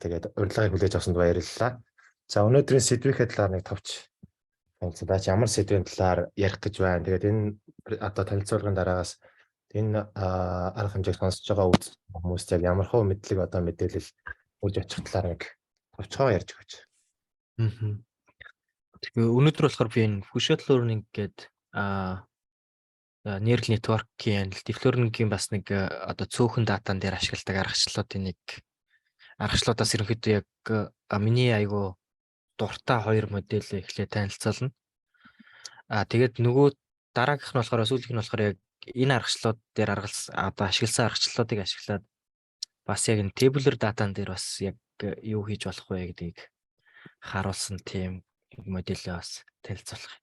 Тэгээд урилгыг хүлээж авсанд баярлалаа. За өнөөдрийн сэдвийн талаар нэг товч танилцуулаач. Ямар сэдвийн талаар ярих гэж байна. Тэгээд энэ одоо танилцуулгын дараагаас энэ арга хэмжээг сонсож байгаа хүмүүст яг ямар хөө мэдлэг одоо мэдээлэл өгж очих талаар нэг товчхон ярьж өгөөч. Тэгээ өнөөдөр болохоор би энэ Fusion Learning гэдэг neural network-ийн deep learning-ийн бас нэг одоо цөөхөн датан дээр ашигладаг аргачлалуудаас ерөнхийдөө яг миний айгу дуртай хоёр модельээ эхлээд танилцуулна. Тэгээд нөгөө дараагийнх нь болохоор сүүлийнх нь болохоор яг энэ аргачлалууд дээр одоо ашигласан аргачлалуудыг ашиглаад бас яг энэ tabular датан дээр бас яг юу хийж болох вэ гэдгийг харуулсан тийм модельээ бас танилцуулах.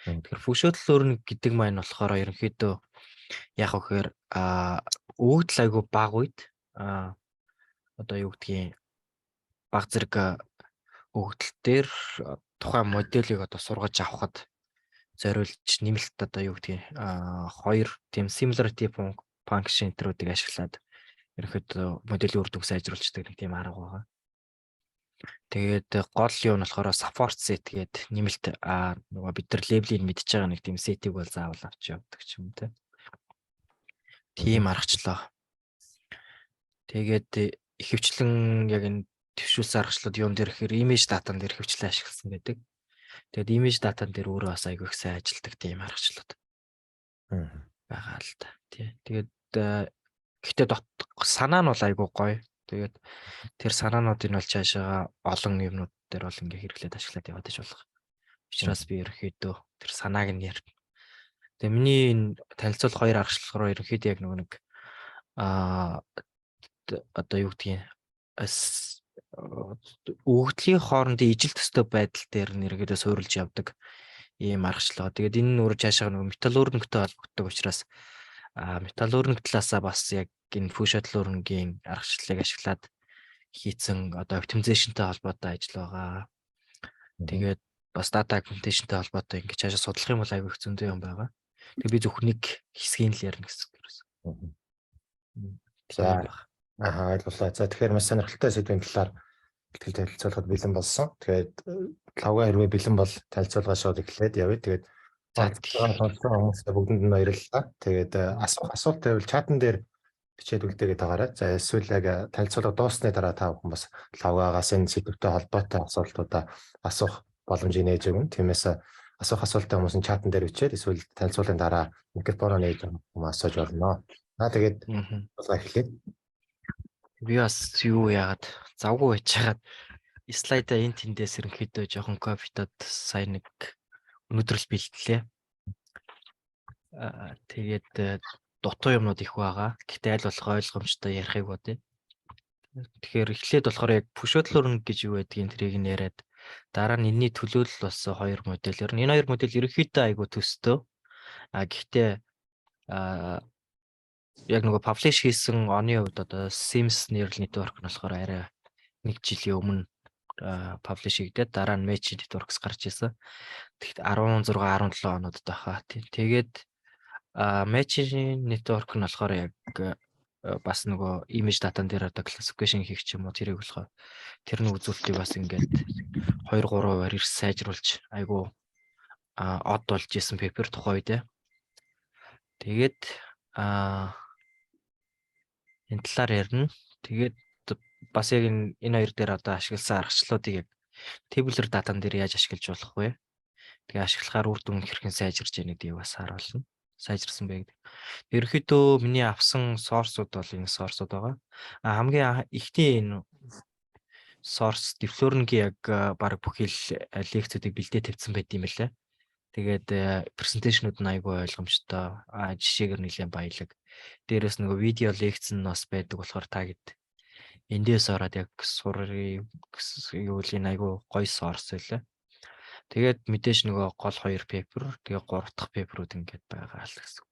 Тэгэхээр Fusion Learning гэдэг маань болохоор ерөнхийдөө яг вэхээр өгдөл айгу баг үед одоо юу гэдгийг баг зэрэг өгдөл дээр тухайн моделийг одоо сургаж авахд зориулж нэмэлт одоо юу гэдгийг хоёр тийм similarity function төрүүдийг ашиглаад ерөнхийдөө моделийн үр дүнг сайжруулдаг нэг тийм арга байгаа. Тэгээд гол юу нь болохоор support set гэдэг нэмэлт нөгөө бид нар лейблийг мэдж байгаа нэг тийм сетийг бол заавал авч явдаг ч юм те. Тийм аргачлаа. Тэгээд ихэвчлэн яг энэ төвшүүлсэн аргачлалууд юун дээр ихээр image data дээр ихэвчлэн ашигласан байдаг. Тэгээд image data дээр өөрөө бас айгүй их сайн ажилладаг тийм аргачлалууд байгаа л та. Тэгээд гэхдээ санаа нь бол айгүй гоё. Тэгээд тэр санаануудыг бол цаашаа олон юмнууд дээр бол ингээ хэрэглээд ашиглаад яваад иж болох. Учираас би ерөөхдөө тэр санааг нь ярь. Тэгээ миний энэ танилцуулах хоёр аргачлал руу ерөөхдөө яг нэг одоо юу гэдгийг өгдлийн хоорондын ижил төстэй байдал дээр нэргээдээ суурилж явдаг ийм аргачлал. Тэгээд энэ нь өөрөө цаашаа нэг метал өрнөгтэй холбогддог учраас метал өрнөг талаасаа бас яг энэ Fusion Learning-ийн аргачлалыг ашиглаад хийцэн одоо optimization-тай холбоотой ажил байгаа. Тэгээд бас data augmentation-тай холбоотой ингэ цаашаа судлах юм бол аягүй их зөндөө юм байгаа. Тэгээд би зөвхөн нэг хэсгийг л ярина гэсэн үг юм. За ойлголоо. За тэгэхээр маш сонирхолтой сэдвийн талаар бэлтгэл танилцуулахад бэлэн болсон. Тэгээд лавга хэрвээ бэлэн бол танилцуулгаа шууд эхлээд явъя. Тэгээд хүмүүсээ бүгдэнд нь баярлалаа. Тэгээд асуулт байвал чатан дээр бичээд үлдээгээд байгаарай. За эсвэл яг танилцуулга дууссаны дараа та бүхэн бас лавгаагаас энэ сэдвтэй холбоотой асуултуудаа асуух боломжийг нээж өгнө. Тиймээс асуух асуултаа хүмүүс нь чатан дээр бичээд эсвэл танилцуулгын дараа микрофоноо нээж хүмүүс асууж болно. Тэгээд эхлэе. Би бас юу яагаад завгүй байчаад слайдаа энэ тэндээс ерөнхийдөө жоохон кофетод сая нэг өнөөдөр л бэлтгэлээ. Тэгээд дутуу юмнууд их байгаа. Гэхдээ аль болох ойлгомжтой ярихыг бодъё. Тэгэхээр эхлээд болохоор яг Fusion Learning гэж юу байдгийг тэрийг нь яриад дараа нь энэний төлөөлөл болсон хоёр модельээр. Энэ хоёр модель ерөнхийдөө айгу төстэй. Гэхдээ яг нөгөө publish хийсэн оны хувьд одоо Sims neural network нь болохоор арай 1 жилийн өмнө publish хийгдээд дараа нь Match Networks гарч ирсэн. Тэгэхдээ 16 17 оноод байхаа. Тэгээд Match Network нь болохоор яг бас нөгөө image data дээр одоо classification хийх ч юм уу тэрийг болохоор тэрний үзүүлэлтийг бас ингээд 2-3%-аар ирс сайжруулж айгу од болж исэн paper тухай үед. Тэгээд энэ талаар ярина. Тэгээд бас яг энэ хоёр дээр одоо ашигласан аргачлалуудыг яг tabular data дээр яаж ашиглаж болох вэ? Тэгээ ашиглахаар үр дүн хэрхэн сайжирч яах гэдгийг бас харуулна. Сайжирсан бэ гэдэг. Ерөнхийдөө миний авсан source-ууд бол энэ source-ууд байгаа. Хамгийн ихний энэ source deep learning-ийн яг баг бүхэл лекцүүдийг бэлдээ тавьсан байт юм байлаа. Тэгээд презентацнууд нь айгүй ойлгомжтой. Жишээгээр нэлээд баялаг. Дээрээс нөгөө видео лекц нь бас байдаг болохоор та гэд эндээс ороод яг сурыг юу л энэ айгүй гоё source байлаа. Тэгээд мэдээж нөгөө гол 2 paper, тэгээ 3 дахь paper-ууд ингээд байгаа л гэсэн.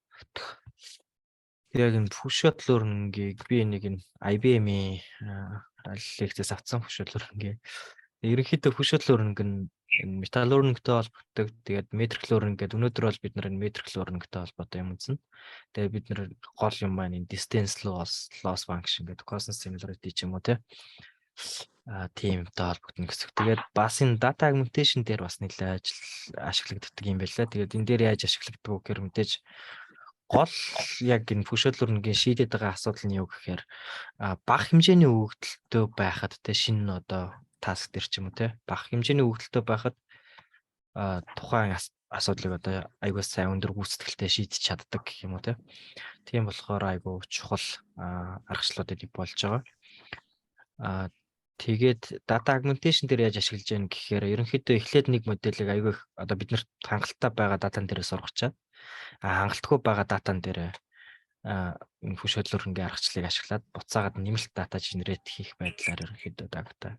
Яг энэ Fusion Learning-ийг би нэг энэ IBM-ийн лекцээс авсан Fusion Learning. Ерөнхийдөө Fusion Learning нь энэ Meta Learning-тэй холбогддог. Тэгээд Metric Learning гэдэг өнөөдөр бол бид нар энэ Metric Learning-тэй холбоотой юм үзнэ. Тэгээд бид нар гол юм маань энэ distance loss function гэдэг cosine similarity ч юм уу те. Тиймтэй холбогдно гэсэн. Тэгээд бас энэ data augmentation дээр бас нэлээд ашиглагддаг юм байлаа. Тэгээд энэ дээр яаж ашиглагддаг вэ гэхээр мэдээж гол яг энэ хөшөөл өрнгийн шийдэж байгаа асуудал нь юу гэхээр бага хэмжээний өгөгдөлтөө байхад те шинэ одоо таск дээр ч юм уу те бага хэмжээний өгөгдөлтөө байхад тухайн асуудлыг одоо айгуу сайн өндөр гүйцэтгэлтэй шийдэж чаддаг гэх юм уу те. Тийм болохоор айгуу чухал аргачлалууд эдийг болж байгаа. Тэгээд data augmentation дээр яаж ашиглаж яах гэхээр ерөнхийдөө эхлээд нэг моделийг айгүй их одоо биднэрт хангалттай байгаа датан дээрээ сургачаад хангалтгүй байгаа датан дээр энэ хөшөөл өрнгийн аргачлалыг ашиглаад буцаагаад нэмэлт дата генерate хийх байдлаар ерөнхийдөө дата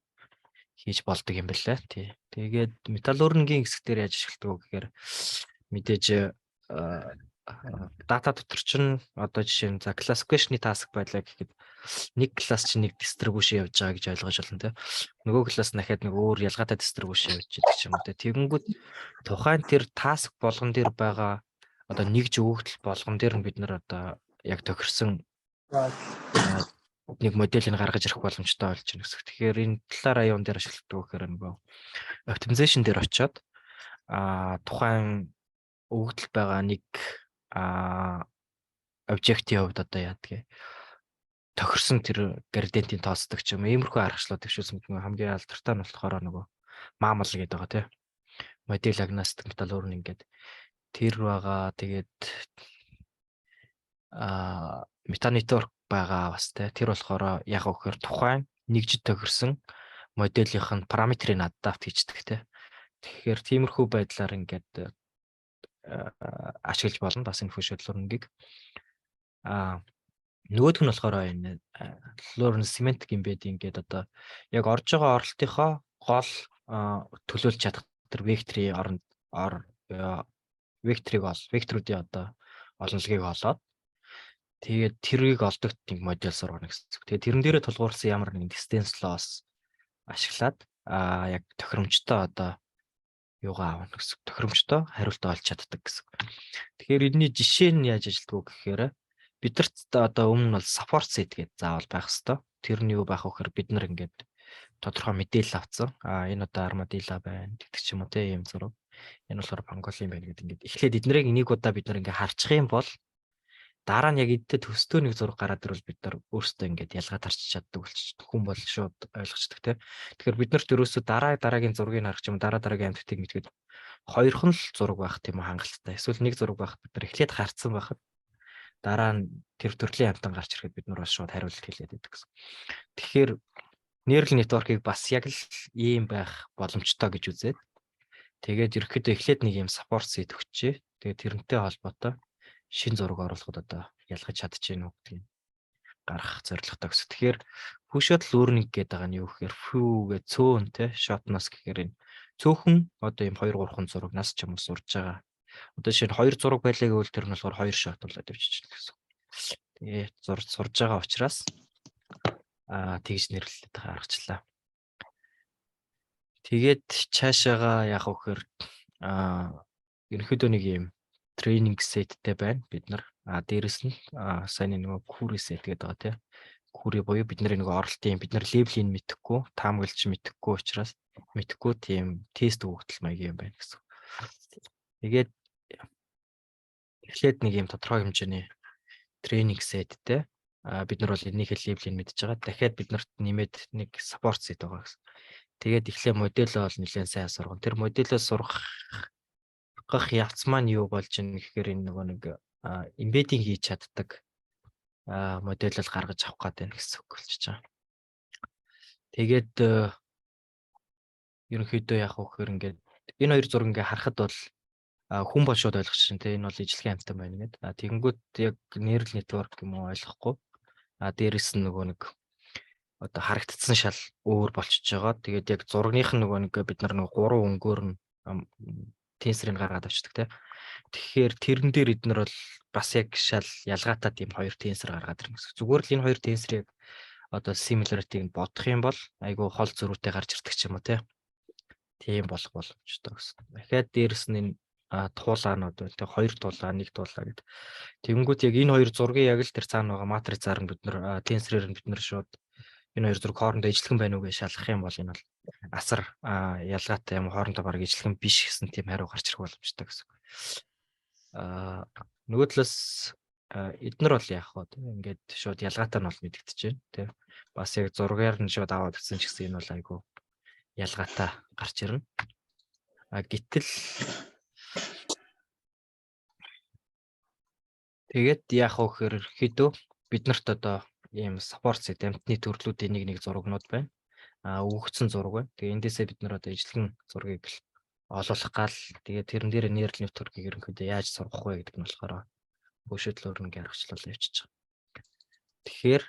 хийж болдог юм байна лээ. Тий. Тэгээд металл өрнгийн хэсэг дээр яаж ашигладаг вэ гэхээр мэдээж дата дотор чинь одоо жишээ нь за classification-ы task байлаа гэхэд нэг класс чинь нэг distribution явж байгаа гэж ойлгож байна те. Нөгөө класс дахиад нэг өөр ялгаатай distribution явж байгаа ч юм уу те. Тэгэнгүүт тухайн тэр task болгон дээр байгаа одоо нэгж өгөгдөл болгон дээр нь бид нэр одоо яг тохирсон нэг моделийг гаргаж ирэх боломжтой болж байна гэсэн. Тэгэхээр энэ талаар аюун дээр ашигладаг гэхээр нөгөө optimization дээр очиод тухайн өгөгдөл байгаа нэг объектийн хувьд одоо яадгийг тохирсон тэр градиентийн тооцдог ч юм иймэрхүү аргачлалууд төвшүүлсэн хамгийн алдартай нь болохоор нөгөө MAML гэдэг байгаа тийм модель агностик металл өрн ингээд тэр байгаа. Тэгээд meta network байгаа бас тэр болохоор яг өгөхөр тухайн нэгжид тохирсон моделийнх нь параметрыг адапт хийдэг те. Тэгэхээр тиймэрхүү байдлаар ингээд ашиглаж болно бас энэ хөшөөл өрнгийг. Нөгөөх нь болохоор энэ Lorentz semantic embedding гэдэг одоо яг орж байгаа оролтынхоо гол төлөөлж чадах тэр векторын оронд векторуудын одоо олонлогийг олоод тэгээд тэрийг олдог нэг модель сургана гэсэн. Тэгээд тэрэн дээрээ тулгуурсан ямар нэгэн distance loss ашиглаад яг тохиромжтой одоо юугаа авах гэсэн. Тохиромжтой хариулт олж чаддаг гэсэн. Тэгэхээр энэний жишээ нь яаж ажилтдаг вэ гэхээр бидэрт одоо өмнө нь бол support set гэдэг заавал байх хэвээр. Тэр нь юу байх вэ гэхээр бид нар ингээд тодорхой мэдээлэл авцсан. Энэ одоо armadillo байна гэдэг ч юм уу те ийм зураг. Энэ болохоор pangolin байна гэдэг ингээд эхлээд эднэрийг нэг удаа бид нар ингээд харчих юм бол дараа нь яг эдтэй төстөө нэг зураг гараад ирвэл бид нар өөрсдөө ингээд ялгаа тарчиж чаддаг болчих. Хүн бол шууд ойлгочдөг те. Тэгэхээр бид нарт ерөөсөө дараагийн зургийг харах юм дараагийн амттыг мэдгээд хоёрхан л зураг байх тийм хангалттай. Эсвэл нэг зураг байх бид нар эхлээд харцсан байхад дараа нь тэр төрлийн амтан гарч ирэхэд бид нар бас шууд хариулт хэлээд байдаг гэсэн. Тэгэхээр neural network-ыг бас яг л ийм байх боломжтой гэж үзээд тэгээд ерөөхдөө эхлээд нэг юм support set өгчээ. Тэгээд тэрнтэй холбоотой шин зураг оруулахад одоо ялгаж чадчихэв үү гэдгийг гаргах зорилготой гэсэн. Тэгэхээр хөшөөл learning гэдэг байгаа нь юу гэхээр foo гэ цөөн те shortness гэхээр энэ цөөхөн одоо юм 2 3 зурагнаас ч юм уу сурж байгаа. Одоо жишээ нь 2 зураг байлаа гэвэл тэр нь болохоор 2 shot болоод явчихна гэсэн. Тэгээ сурж байгаа учраас тэгж нэрлэлээд гаргачлаа. Тэгээд цаашаага яг өгөхөр ерөнхийдөө нэг юм тренинг сеттэй байна бид нар. Дээрэс нь сайн нэг query set гэдэг байгаа тийм. Query буюу бид нар нэг оролтын бид нар лейблийг мэдэхгүй, таамаглаж мэдэхгүй учраас мэдэхгүй тийм тест өгөгдөл маягийн юм байна гэсэн. Тэгээд эхлээд нэг юм тодорхой хэмжээний тренинг сеттэй бид нар бол энийхээ лейблийг мэдж байгаа. Дахиад бид нарт нэмээд нэг support set байгаа гэсэн. Тэгээд эхлээ модельээ бол нэлээд сайн сургана. Тэр модельээ сургах явц маань юу болж ийн гэхээр энэ нөгөө нэг embedding хийж чаддаг модельэл гаргаж авах гэдэг нь гэсэн үг болчихж байгаа. Тэгээд ерөнхийдөө яг хөөхөр ингээд энэ хоёр зураг ингээ харахад бол хүн бол шууд ойлгох шин те энэ бол ижлэгийн амтан байна гэдэг. Тэгэнгүүт яг neural network юм уу ойлгохгүй. Дээрэс нь нөгөө нэг одоо харагдсан шал өөр болчихж байгаа. Тэгээд яг зурагных нь нөгөө нэг бид нар нэг 3 өнгөөр нь тенсорыг гаргаад авчдаг те. Тэгэхээр тэрэн дээр эднэр бол бас яг шал ялгаатай тийм 2 тенсор гаргаад ирнэ гэсэн. Зүгээр л энэ 2 тенсорыг одоо similarity-г бодох юм бол айгүй хол зөрүүтэй гарч ирдэг ч юм уу те. Тийм болох боломжтой гэсэн. Дахиад дээрэс нь энэ туулаанууд байна те 2 туулаа 1 туулаа гэдэг. Тэгэнгүүт яг энэ 2 зургийг яг л тэр цаана байгаа матрицаар нь бид нар тенсорээр нь бид нар шууд энэ хоёр зураг хоорондоо ижилхэн байна уу гэж шалгах юм бол энэ бол асар ялгаатай юм хоорондоо бараг ижилхэн биш гэсэн тийм хариу гарч ирэх боломжтой гэсэн. Нөгөө талаас эднэр бол яах вэ? Ингээд шууд ялгаатай нь бол мэдэгдэж байна. Тэ. Бас яг зургаар нь шууд аваад өгсөн ч гэсэн энэ бол айгүй ялгаатай гарч ирнэ. Гэтэл тэгээд яах вэ гэхээр ерөөхдөө биднэрт одоо ийм support set амтны төрлүүдийн нэг зурагнууд байна. Өгөгдсөн зураг байна. Тэгээ эндээсээ бид нар одоо ижилхэн зургийг олуулах гал тэгээ тэрэн дээр нейрал нэтворкийг ерөнхийдөө яаж сургах вэ гэдэг нь болохоор фөшөөдлөөр нэг аргачлал явчихж байгаа. Тэгэхээр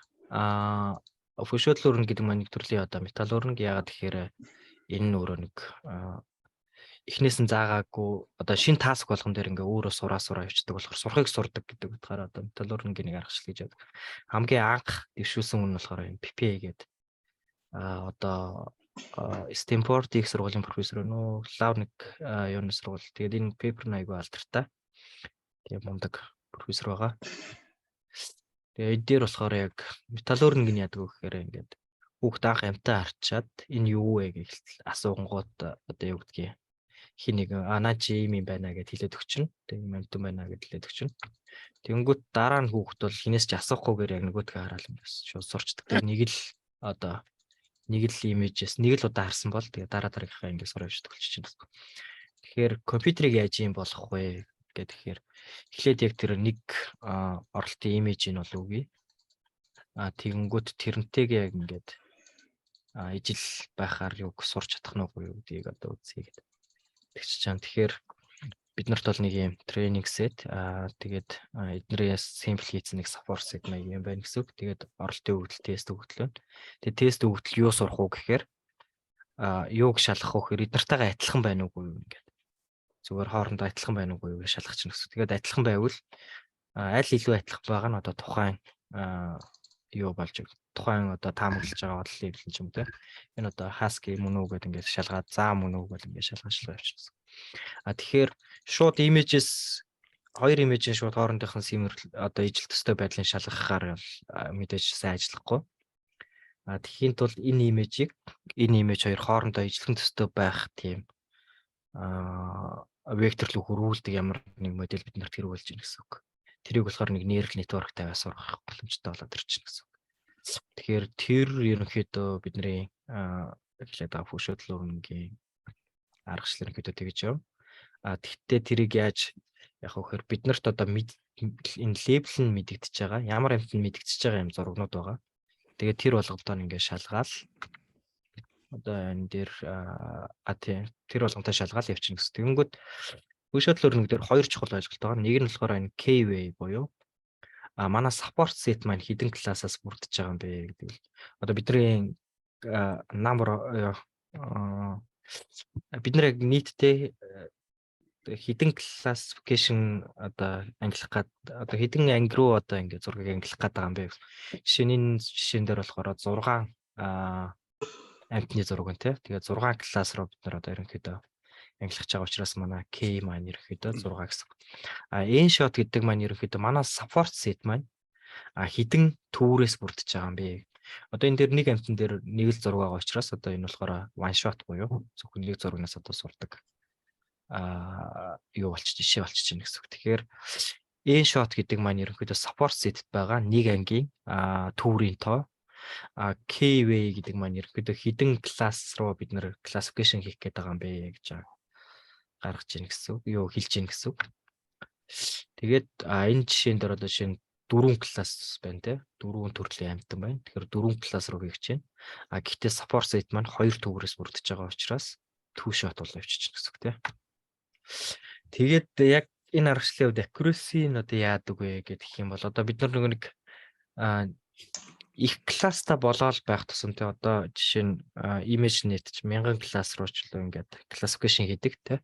фөшөөдлөөр гэдэг маань нэг төрлийн одоо металлург яагаад тэгэхээр энэ нь өөрөө нэг эхнээс нь заагаагүй одоо шин таск болгон дээр ингээ өөрөө сураа явчихдаг болохоор сурахыг сурдаг гэдэг утгаараа одоо металлургийн нэг аргачлал гэж яадаг. Хамгийн анх дэвшүүлсэн үн нь болохоор энэ PPA гэдэг одоо Stanford их сургуулийн профессор нөө Лавник юуны сургууль. Тэгээд энэ пепер нь айгүй алдартай. Тэгээд мундаг профессор байгаа. Тэгээд энэ дээр болохоор яг металлург нь яадаг вэ гэхээр ингээд хүүхд анх амтаа харчаад энэ юу вэ гэж асуугангууд одоо юу гэдгийг хин нэг наа чи юм байна гэд хэлээд өгчнө. Тэгээ юм амтан байна гэд хэлээд өгчнө. Тэнгүүт дараа нь хүүхд бол хинээс ч асуухгүйгээр яг нөгөөдгөө хараад юм бас шууд сурчдаг. Тэгээ нэг л имижээс нэг л удаа харсан бол тэгээ дараагийнхаа ингэ сураа явж төгөлж чинь. Тэгэхээр компьютерийг яаж юм болох вэ гэхээр эхлээд яг тэр нэг оролтын имиж нь бол үгүй. Тэгэнгүүт тэрнтэйгээ яг ингээд ижил байхаар юг сурч чадах нь үгүй юу гэдгийг одоо үзье гэдэг. Тэгэхээр бид нарт бол нэг юм тренинг сет тэгээд эднэрээс сэмпл хийсэн нэг support set маяг юм байна гэсэн үг. Тэгээд оролтын өгдөл тест өгдөл байна. Тэгээд тест өгдөл юу сурах уу гэхээр юуг шалгах уу гэхээр эднэртэйгээ адилхан байна уугүй юу ингээд. Зүгээр хоорондоо адилхан байна уугүй юу гэж шалгах чинь гэсэн. Тэгээд адилхан байвал аль илүү адилхан байгаа нь одоо тухайн юу болж тухайн одоо таамаглаж байгаа бодлыг хэлж юм те. Энэ одоо husky мөн үү гэдэг ингээд шалгаад заа мөн үү гэдэг ингээд шалгаачлаа явчихсан. Тэгэхээр шууд имижээс хоёр имижийн шууд хоорондынх нь симэр одоо ижил төстэй байдлын шалгахаар мэдээж сайн ажиллахгүй. Тэгэхийн тулд энэ имиж хоёр хоорондоо ижилхэн төстэй байх тийм вектор руу хөрвүүлдэг ямар нэг модель бид нарт хэрэгүүлж байна гэсэн үг. Тэрийг болохоор нэг нейрал нэтворк тавиас сургах боломжтой болоод ирчихнэ гэсэн үг. Тэгэхээр тэр ерөнхийдөө бидний хэлээд байгаа фөшөөдлөөрнгийн аргачлал ерөнхийдөө тэгж яв. Тэгтээ тэрийг яаж яг вэхээр бид нарт одоо энэ лейбл нь мэдэгдэж байгаа. Ямар амт нь мэдэгдэж байгаа юм зурагнууд байгаа. Тэгээд тэр болгонтоо ингээд шалгаал одоо энэ дээр тэр болгонтоо шалгаал явчихна гэсэн. Тэгэнгүүт фөшөөдлөөрнг дээр хоёр чухал ойлголт байгаа. Нэг нь болохоор энэ K-way буюу манай support set маань хідэн классаас бүрдэж байгаа юм бэ гэдэг. Одоо бидний number бид нар яг нийтдээ хідэн classification одоо ангилах гад одоо хідэн анги руу одоо ингээд зургийг ангилах гээд байгаа юм бэ. Жишээн дээр болохоор 6 амтны зураг нь тий. Тэгээд 6 класс руу бид нар одоо ерөнхийдөө ангилах байгаа учраас манай K маань ерөнхийдөө 6 гэсэн. N shot гэдэг маань ерөнхийдөө манай support set маань хідэн төврөөс бүрдэж байгаа юм бэ. Одоо энэ дээр нэг амтан дээр нэг л зураг байгаа учраас одоо энэ болохоор one shot буюу зөвхөн нэг зурагнаас одоо сурдаг. Юу болчих жишээ болчих чинь гэсэн үг. Тэгэхээр N shot гэдэг маань ерөнхийдөө support set байгаа нэг ангийн төврийн тоо. K-way гэдэг маань ерөнхийдөө хідэн класс руу бид нэр classification хийх гээд байгаа юм бэ гэж гаргаж ийн гэсэн үг. Юу хэлж ийн гэсэн үг. Тэгээд энэ жишээн дээр одоо жишээ нь 4 класс байна те. 4 төрлийн амтан байна. Тэгэхээр 4 класс руу хийх чинь. Гэхдээ support set маань 2 төврөөс бүрдэж байгаа учраас 2 shot бол явчихна гэсэн үг те. Тэгээд яг энэ аргачлалын үед accuracy нь одоо яадаг вэ гэдэг юм бол одоо бид нар нэг их класста болоод байх тусамтай одоо жишээ нь ImageNet ч 1000 класс руу ч л ингээд classification хийдэг те.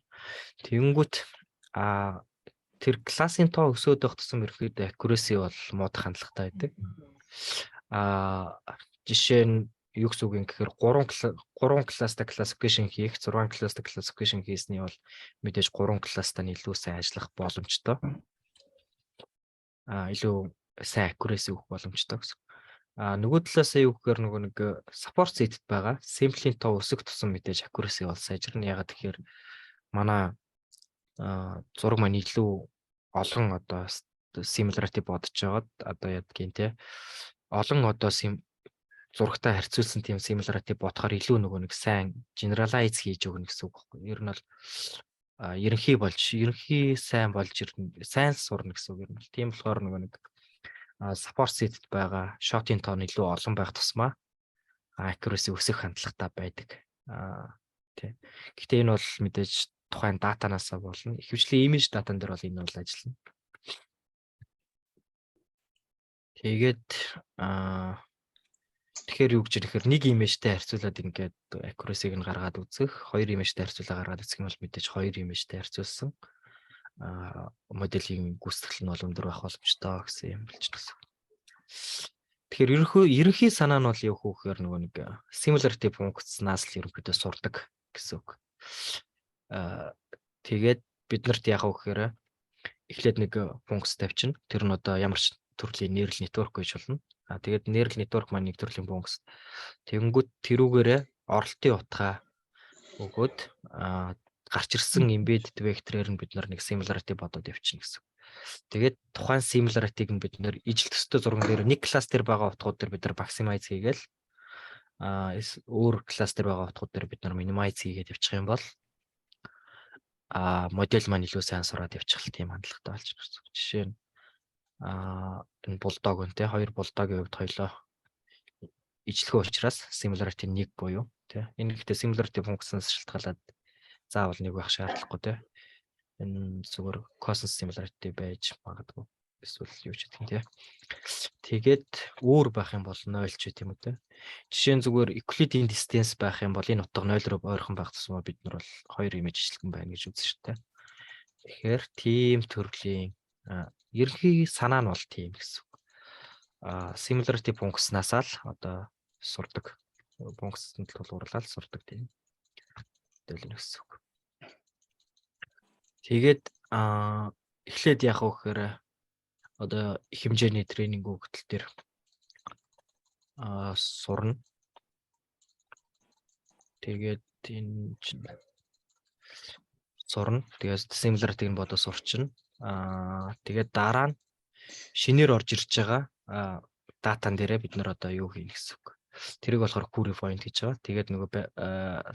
Тэгэнгүүт тэр классын тоо өсөөд байх тусам ерөөхдөө accuracy бол муудах хандлагатай байдаг. Жишээ нь юу гэсэн үг юм гэхээр 3 класстай classification хийх 6 класстай classification хийсний бол мэдээж 3 класстай нь илүү сайн ажиллах боломжтой. Илүү сайн accuracy өгөх боломжтой гэсэн. Нөгөө талаасаа юу гэхээр нөгөө нэг support set байгаа. Sample-ийн тоо өсөх тусам мэдээж accuracy бол сайжирна. Ягаад тэгэхээр манай зураг маань илүү олон одоо similarity бодож байгаад одоо ядгийн те олон одоо зурагтай харьцуулсан тийм similarity бодохоор илүү нөгөө нэг сайн generalize хийж өгнө гэсэн үг байхгүй. Ер нь бол ерөнхий сайн болж ирнэ. Сайн сурна гэсэн үг юм. Тийм болохоор нөгөө нэг support set байгаа shot-ийн тоон илүү олон байх тусмаа accuracy өсөх хандлагатай байдаг. Тийм. Гэхдээ энэ бол мэдээж тухайн датанаасаа болно. Ихэвчлэн image датан дээр бол энэ бол ажиллана. Тэгээд тэгэхээр юу гэж ирэхээр нэг имижтэй харьцуулаад ингээд accuracy-г нь гаргаад үзэх, хоёр имижтэй харьцуулаад гаргаад үзэх юм бол мэдээж хоёр имижтэй харьцуулсан моделийн гүйцэтгэл нь бол өндөр байх боломжтой гэсэн юм болж байна. Тэгэхээр ерөнхий санаа нь бол юу гэхээр нөгөө нэг similarity функцнаас л ерөнхийдөө сурдаг гэсэн үг. Тэгээд биднэрт яг гэхээр эхлээд нэг функц тавьчихна. Тэр нь одоо ямар ч төрлийн neural network гэж болно. Тэгээд neural network маань нэг төрлийн функц. Тэгэнгүүт тэрүүгээрээ оролтын утгаа өгөөд гарч ирсэн embedded vector-ээр нь бид нэг similarity бодоод явчихна гэсэн. Тэгээд тухайн similarity-г нь бид ижил төстэй зурган дээр нэг класс дээр байгаа утгууд дээр бид maximize хийгээл өөр класс дээр байгаа утгууд дээр бид minimize хийгээд явчих юм бол модель маань илүү сайн сураад явчих тийм хандлагатай болж байна. Жишээ нь энэ булдог үнтэй хоёр булдогийн хувьд хоёлоо ижлэхөө учраас similarity 1 буюу тий. Энэ гэхдээ similarity функцнаас шалтгаалаад заавал нэг байх шаардлагагүй тий. Энэ зүгээр cosine similarity байж магадгүй. Эсвэл юу ч гэх юм тий. Тэгээд өөр байх юм бол 0 ч гэдэм үү тий. Жишээ нь зүгээр Euclidean distance байх юм бол энэ утга 0 руу ойрхон байх тусмаа бид нар бол хоёр имиж ижилхэн байна гэж үзсэн шүү дээ. Тэгэхээр тийм төрлийн ерөнхий санаа нь бол тийм гэсэн үг. Similarity функцнаасаа л одоо сурдаг. Функцэнд тулгуурлаад сурдаг тийм. Тэгэл гэсэн үг. Тэгээд эхлээд яах вэ гэхээр одоо их хэмжээний тренинг өгдөл төр сурна. Тэгээд энэ чинь сурна. Тэгээд similarity-г бодоо сурчна. Тэгээд дараа нь шинээр орж ирж байгаа датан дээрээ бид нар одоо юу хийнэ гэсэн үг. Тэрийг болохоор query point гэж байгаа. Тэгээд нөгөө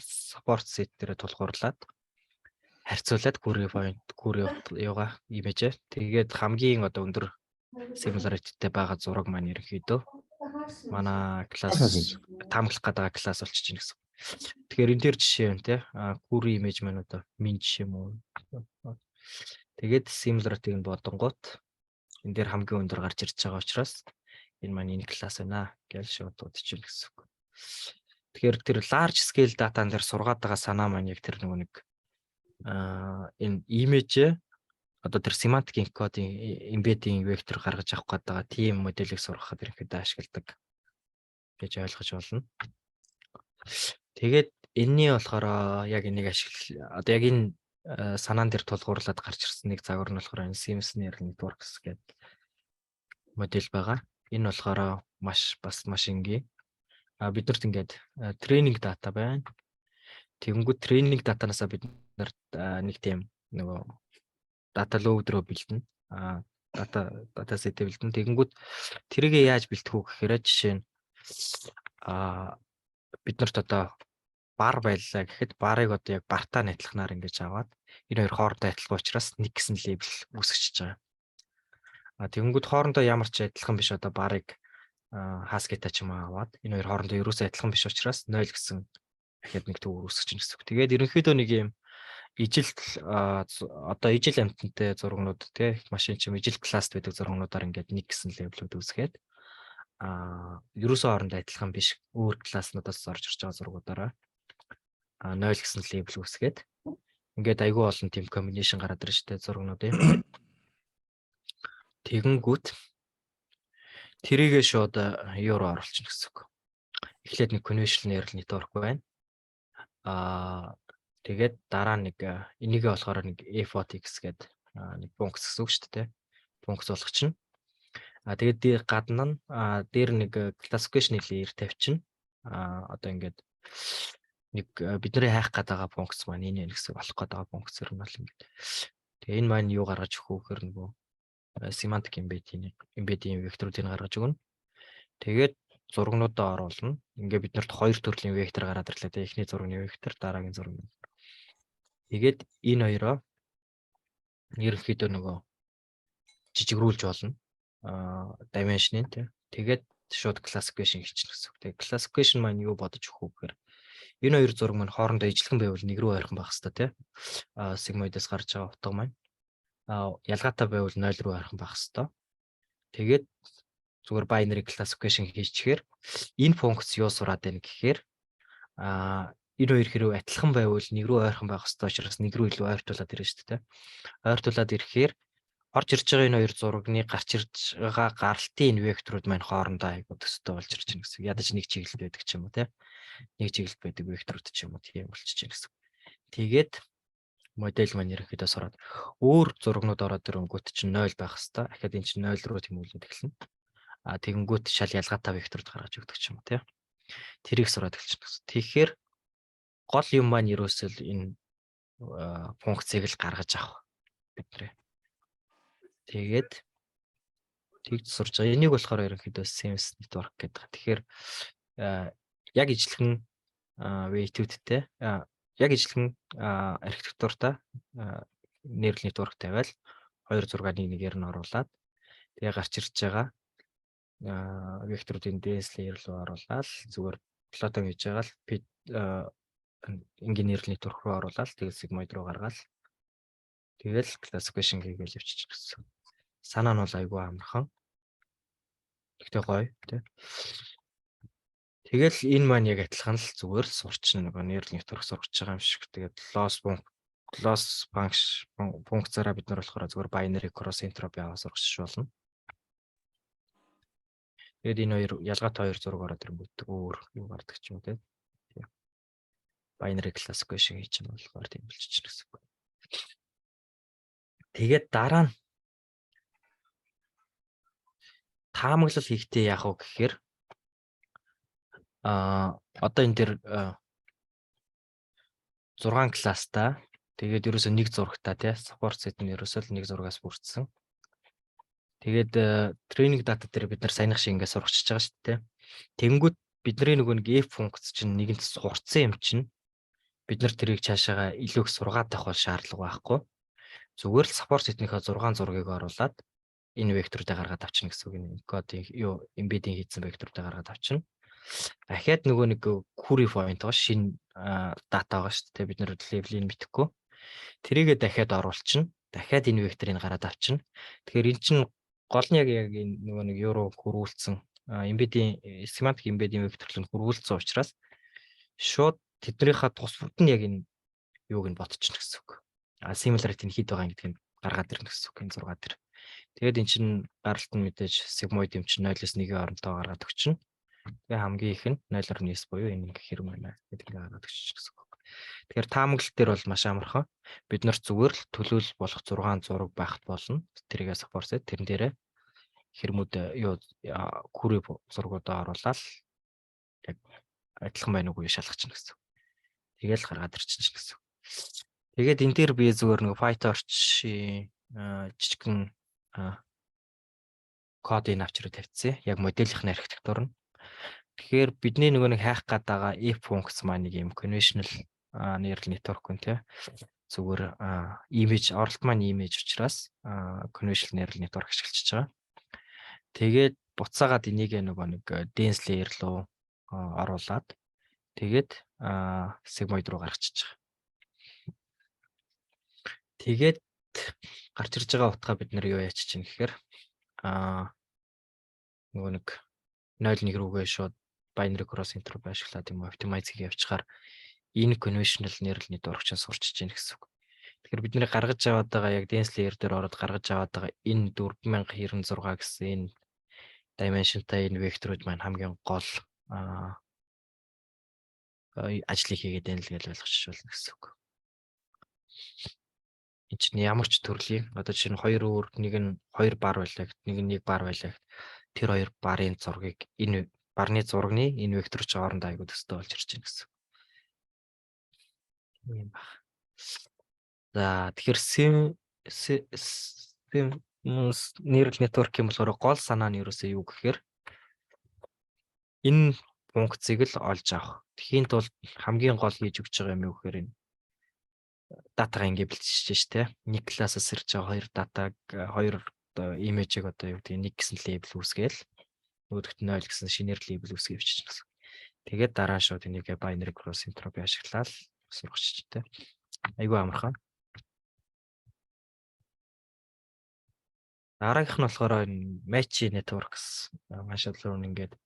support set дээрээ тулгуурлаад харьцуулаад query юугаа имижээ. Тэгээд хамгийн одоо өндөр similarity-тэй байгаа зураг маань ерөнхийдөө манай класс таамаглах гэдэг класс болчих чинь гэсэн. Тэгэхээр энэ төр жишээ байна те. Query image маань одоо min жишээ юм уу. Тэгээд similarity-г нь бодонгууд энэ дээр хамгийн өндөр гарч ирж байгаа учраас энэ маань энэ класс байна гэж шууд удчихна гэсэн үг. Тэгэхээр тэр large scale data-н дээр сургаад байгаа санаа маань яг тэр нэг энэ image одоо тэр semantic encoding embedding vector гаргаж авах гэдэг байгаа тийм моделийг сургахад ерөнхийдөө ашигладаг гэж ойлгож болно. Тэгээд энэний болохоор яг энийг одоо яг энэ санаан дээр тулгуурлаад гарч ирсэн нэг загвар нь болохоор энэ Simpson neural networks гэдэг модель байгаа. Энэ болохоор маш энгийн. Биднэрт ингээд тренинг дата байна. Тэгэнгүүт тренинг датанаасаа бид нэг тийм нөгөө дата load руу бэлдэнэ. Дата set бэлдэнэ. Тэгэнгүүт тэрийгээ яаж бэлтэх вэ гэхээр жишээ нь биднэрт одоо бар байлаа гэхэд барыг одоо яг бартаа найтлахнаар ингэж аваад энэ хоёр хоорондоо адилхан учраас нэг гэсэн лейбл үүсгэж байгаа. Тэгэнгүүт хоорондоо ямар ч адилхан биш одоо барыг хаскетаа ч юм аваад энэ хоёр хоорондоо ерөөсөө адилхан биш учраас 0 гэсэн дахиад нэг төвөр үүсгэж чинь гэсэн. Тэгээд ерөнхийдөө нэг юм ижил одоо ижил амтантай зургнууд тий машин чим ижил класст байдаг зургнуудаар ингээд нэг гэсэн лейблүүд үүсгээд ерөөсөө хоорондоо адилхан биш өөр класснуудаас орж ирж байгаа зургуудаараа 0 гэсэн лейбл үүсгээд ингээд айгүй олон тийм комбинашн гараад ирж штэ зургнуудын. Тэгэнгүүт тэрийгээ шууд юу руу оруулчихна гэсэн үг. Эхлээд нэг convolutional neural network байна. Тэгээд дараа нэг энийгээ болохоор нэг F-X гэдэг нэг функц гэсэн үг шүү дээ. Функц болгочихно. Тэгээд гадна нь дээр нэг classification layer тавьчихна. Одоо ингээд нэг бидний хайх гэдэг функц маань энэ гэсэн болох гэдэг функц ер нь бол ингээд. Тэгээ энэ маань юу гаргаж өгөх вэ гэхээр нөгөө semantic embedding векторуудыг гаргаж өгнө. Тэгээд зургнуудаа оруулна. Ингээ биднэрт хоёр төрлийн вектор гараад ирлээ. Тэгээ эхний зургийн вектор, дараагийн зургийн. Тэгээд энэ хоёроо ерөнхийдөө нөгөө жижигрүүлж болно. Dimension-ийн тий. Тэгээд шууд classification хийчихнэ гэсэн үг. Тэгээд classification маань юу бодож өгөх вэ гэхээр энэ хоёр зураг маань хоорондоо ижилхэн байвал нэг рүү ойрхон байх хэрэгтэй тий. Sigmoid-аас гарч байгаа утга маань. Ялгаатай байвал 0 руу ойрхон байх хэрэгтэй. Тэгээд зүгээр binary classification хийчихээр энэ функц юу сураад байна гэхээр энэ хоёр хэрэг адилхан байвал нэг рүү ойрхон байх хэрэгтэй учраас нэг рүү илүү ойртуулаад ирнэ шүү дээ. Ойртуулаад ирэхээр орж ирж байгаа энэ хоёр зурагны гарч ирж байгаа гаралтын энэ векторууд маань хоорондоо айгуу төстэй болж ирж байна гэсэн. Ядаж нэг чиглэл байдаг ч юм уу те. Нэг чиглэл байдаг векторууд ч юм уу тийм болчихж байна гэсэн. Тэгээд модель маань ерөнхийдөө сураад өөр зурагнууд ороод ирэнгүүт чинь 0 байх хэвээр. Ахад энэ чинь 0 руу тэмүүлээд эхэлнэ. Тэгэнгүүт шал ялгаатай векторд гаргаж өгдөг ч юм уу тий. Тэрийг сураад эхэлчихнэ гэсэн. Тэгэхээр гол юм маань ерөөсөө энэ функцийг л гаргаж авах бидний. Тэгээд тэгж сурж байгаа. Энийг болохоор ерөнхийдөө Sims network гэдэг. Тэгэхээр яг ижлэхэн weight-үүдтэй яг ижлэхэн архитектуртай neural network тавиал 2 6-ыг нэгээр нь оруулаад тэгээ гарч ирж байгаа векторуудын dense layer руу оруулаад зүгээр plot-ыг хийж байгаа л ингийн neural network руу оруулаад тэгээ sigmoid руу гаргаад тэгэл classification хийгээл явчих гэсэн. Санаа нь бол айгүй амархан. Тэгтээ гоё тий. Тэгэл энэ маань яг адилхан л зүгээр л сурчна нөгөө neural network сурч байгаа юм шиг. Тэгээд loss функцаараа бид нар болохоор зүгээр binary cross entropy аваа сурч болно. Тэгээд энэ хоёр ялгаатай хоёр зураг ороод ирэнгүүт өөр юу гардаг ч юм уу тий. Binary classification хийж байгаа болохоор тийм болчихно гэсэн үг. Тэгээд дараа нь таамаглал хийхдээ яах вэ гэхээр одоо энэ дэр 6 класстай тэгээд ерөөсөө нэг зурагтай тий support set нь ерөөсөө л нэг зурагаас бүрдсэн. Тэгээд training data дээр бид нар саяных шиг ингээд сургачихж байгаа шүү дээ. Тэнгүүт бидний нөгөө нэг f функц чинь нэгэнт сурцсан юм чинь бид нар тэрийг цаашаага илүү их сургаад авах бол шаардлага байхгүй. Зүгээр л support set-ийнхээ 6 зургийг оруулаад энэ векторуудыг гаргаад авчна гэсэн үг юм. Кодын юу embedding хийсэн векторуудыг гаргаад авчна. Дахиад нөгөө нэг query point байгаа шинэ дата байгаа шүү дээ. Бид нар level-ийг мэдэхгүй. Тэрийгээ дахиад оруулчихна. Дахиад энэ векторыг гараад авчна. Тэгэхээр эн чинь гол нь яг энэ нөгөө нэг euro хөрвүүлсэн embedding semantic embedding векторлог хөрвүүлсэн учраас шууд тэднийхээ тус бүгд нь яг энэ юуг нь ботчихно гэсэн үг. Similarity нь хэд байгаа гэдгийг гаргаад ирнэ гэсэн үг энэ 6 дээр. Тэгээд эн чинь гаралт нь мэдээж sigmoid юм чинь 0-1-ийн хоорондоо гаргаад өгчнө. Тэгээ хамгийн их нь 0.9 буюу энэ ингээ хэрэг байна гэдгийг гаргаад өгч гэсэн үг. Тэгэхээр таамаглал дээр бол маш амархан. Бид нар зүгээр л төлөөлөл болох 6 зураг байхад болно. Тэрийгээ support set тэрэн дээрээ хэрмүүд юу query зургуудаа оруулаад яг адилхан байна уугүй шалгachна гэсэн. Тэгээл гаргаад ирчихсэн гэсэн. Тэгээд энэ дээр би зүгээр нэг PyTorch жижигхэн кодыг авчраа тавьчихсан. Яг модельийнхний архитектур нь. Тэгэхээр бидний нөгөө нэг хайх гээд байгаа if функц маань нэг юм conventional neural network юм тий. Зүгээр image оролт маань image учраас conventional neural network ашиглаж байгаа. Тэгээд буцаагаад энийг нөгөө нэг dense layer руу оруулаад тэгээд sigmoid руу гаргачихж байгаа. Тэгээд гарч ирж байгаа утгаа бид нар юу яачих чинь гэхээр нөгөө нэг 0.1 рүүгээ шууд binary cross entropy ашиглаад юм optimize-ийг явуулчихаар энэ conventional neural network чинь сурчиж гин гэсэн үг. Тэгэхээр бидний гаргаж аваад байгаа яг dense layer дээр ороод гаргаж аваад байгаа энэ 4096 гэсэн энэ dimensionтай энэ векторууд маань хамгийн гол ажлыг хийгээд байна л гэж ойлгож байна гэсэн үг. энэ чинь ямар ч төрлийн одоо чинь хоёр өөр нэг нь 2 бар байлаа гэт нэг нь 1 бар байлаа гэт тэр хоёр барын зургийг энэ барны зургийн энэ векторч хоорондоо айгуу төстэй болж ирж байна гэсэн. Ийм баг. За тэгэхээр neural network юм болохоор гол санаа нь ерөөсөө юу гэхээр энэ функцийг л олж авах. Тэхийн тулд хамгийн гол хийж өгч байгаа юм юу гэхээр энэ датагаа ингэ бэлтжиж штэ. Нэг классаас ирж байгаа хоёр датаг хоёр одоо имижийг одоо юу гэдэг нэг гэсэн лейбл үүсгээл нөгөөхт 0 гэсэн шинээр лейбл үүсгэж бичиж гэсэн. Тэгээд дараа нь шууд энийг binary cross entropy ашиглаад сургач тэ. Айгүй амархан. Дараагийнх нь болохоор энэ match networks machine learning гэдэг.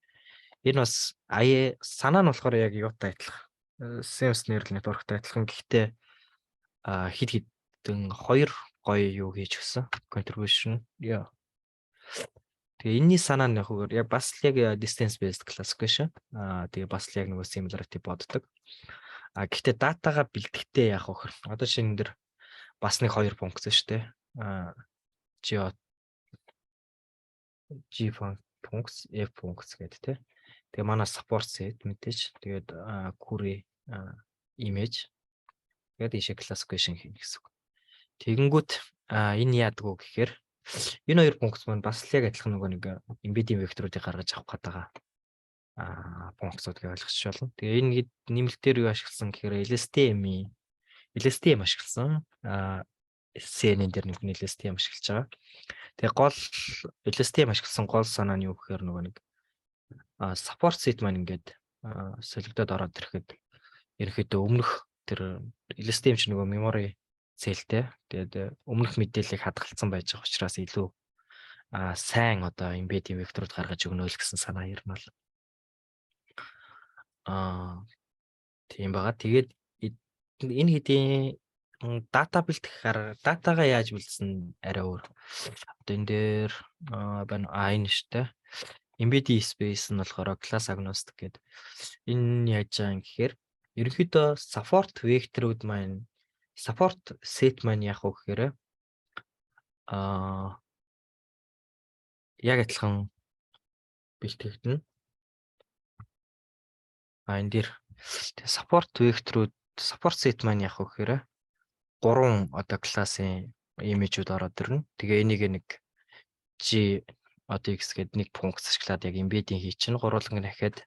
Энэ бас санаа нь болохоор яг юутай адилхан. Sense neural networkтай адилхан. Гэхдээ хид хідэн хоёр гоё юу хийж өгсөн. Contribution. Яа. Тэгээ энэний санаа нь яг бас л яг distance based classification. Тэгээ бас л яг нөгөө similarity боддог. Гэхдээ датагаа бэлтгэхдээ яах вэ? Одоо шинэ дээр бас нэг хоёр функц шүү дээ. G функц, F функц гэдэг тий. Тэгээ манай support set мэдээж тэгээд query image тэгээд ийшээ classification хийнэ гэсэн үг. Тэгэнгүүт энэ яадаг вэ гэхээр энэ хоёр функц маань бас л яг адилхан нөгөө нэг embedding векторуудыг гаргаж авах гэдэг функцууд гэж ойлгож байна. Тэгээ энэ нэмэлтээр юу ашигласан гэхээр LSTM ашигласан. CNN дээр нэг LSTM ашиглаж байгаа. Тэгээ гол LSTM ашигласан гол санаа нь юу гэхээр нөгөө нэг support set маань ингээд солигдоод ороод ирэхэд ерөнхийдөө өмнөх тэр LSTM ч нөгөө memory цэлтэй. Тэгээд өмнөх мэдээллийг хадгалсан байж байгаа учраас илүү сайн одоо embedding векторууд гаргаж өгнө л гэсэн санаа ярмал. Тийм байгаа. Тэгээд энэ хэдийн дата бэлтгэх датагаа яаж бэлдсэн арай өөр. Одоо энэ дээр энэ штэ. Embedding space нь болохоор class agnostic гэдэг. Энэ яаж байгаа юм гэхээр ерөнхийдөө support векторууд маань support set маань яах вэ гэхээр яг адилхан бэлтгэгдэнэ. Энэ дээр support векторууд support set маань яах вэ гэхээр 3 одоо классын имижүүд ороод ирнэ. Тэгээ энийг нэг G одоо X гэдэг нэг функц ашиглаад яг embedding хий чинь гурван дахиад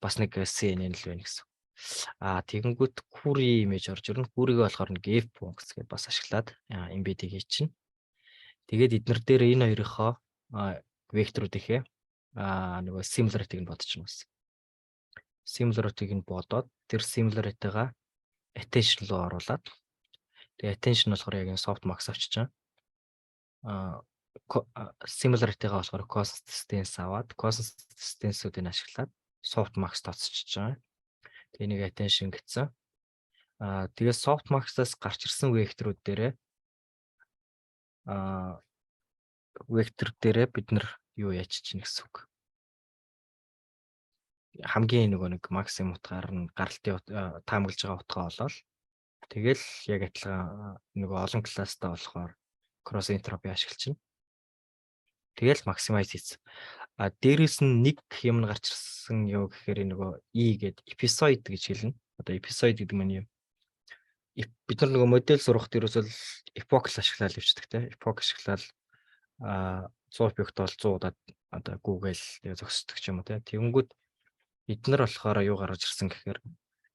бас нэг CNN л байна гэсэн. Тэгэнгүүт query image орж ирнэ. Query-г болохоор нэг F функц гэдээ бас ашиглаад embedding хий чинь. Тэгээд эднэр дээр энэ хоёрынхоо векторуудынхээ нөгөө similarity-г нь бодчихно гэсэн. Similarity-г нь бодоод тэр similarity-га attention руу оруулаад тэгээ attention болохоор яг энэ softmax авчиж байгаа. Similarity-га болохоор consistence аваад consistency-үүдийг ашиглаад softmax тоцчихж байгаа. Тэгээ нэг attention гэсэн. Тэгээ softmax-аас гарч ирсэн векторууд дээрээ вектор дээрээ бид нар юу яаж чинь гэсэн үг. Хамгийн нөгөө нэг максимум утгаар нь гаралтын таамаглаж байгаа утгаа болоод тэгэл яг адилхан нөгөө олон класстай болохоор cross entropy ашиглаж байна. Тэгэл maximize хийсэн. Дээрээс нь нэг юм гарч ирсэн юу гэхээр нөгөө гэдэг episode гэж хэлнэ. Одоо episode гэдэг нь юм. Бид нар нөгөө модель сурахт ерөөсөө epoch ашиглаад явчихдаг те. Epoch ашиглаад 100 объект бол 100 удаад одоо Google тэгээ зогсдог ч юм уу те. Тэгэнгүүт эднэр болохоор юу гаргаж ирсэн гэхээр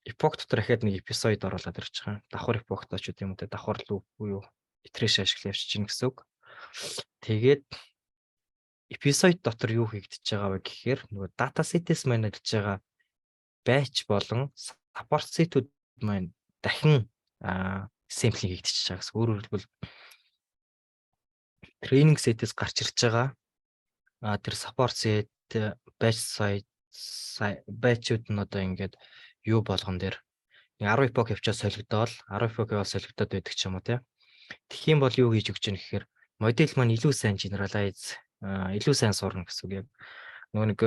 epoch дотор дахиад нэг episode оруулаад ирж байгаа. Давхар epoch таач гэдэг юм уу те. Давхар loop буюу iteration ашиглаж явчихна гэсэн үг. Тэгээд episode дотор юу хийгдэж байгаа вэ гэхээр нөгөө data set-с маань ажиллаж байгаа batch болон support set-үүд маань дахин sampling хийгдэж байгаа гэсэн. Өөрөөр хэлбэл training set-с гарч ирж байгаа тэр support set batch site batch-үүд нь одоо ингээд юу болгон дээр 10 epoch явчаа солигдоод 10 epoch яваа солигдоод байдаг ч юм уу тийм. Тэгэх юм бол юу хийж өгч юм гэхээр модель маань илүү сайн generalize илүү сайн сурна гэсэн үг. Яг нөгөө нэг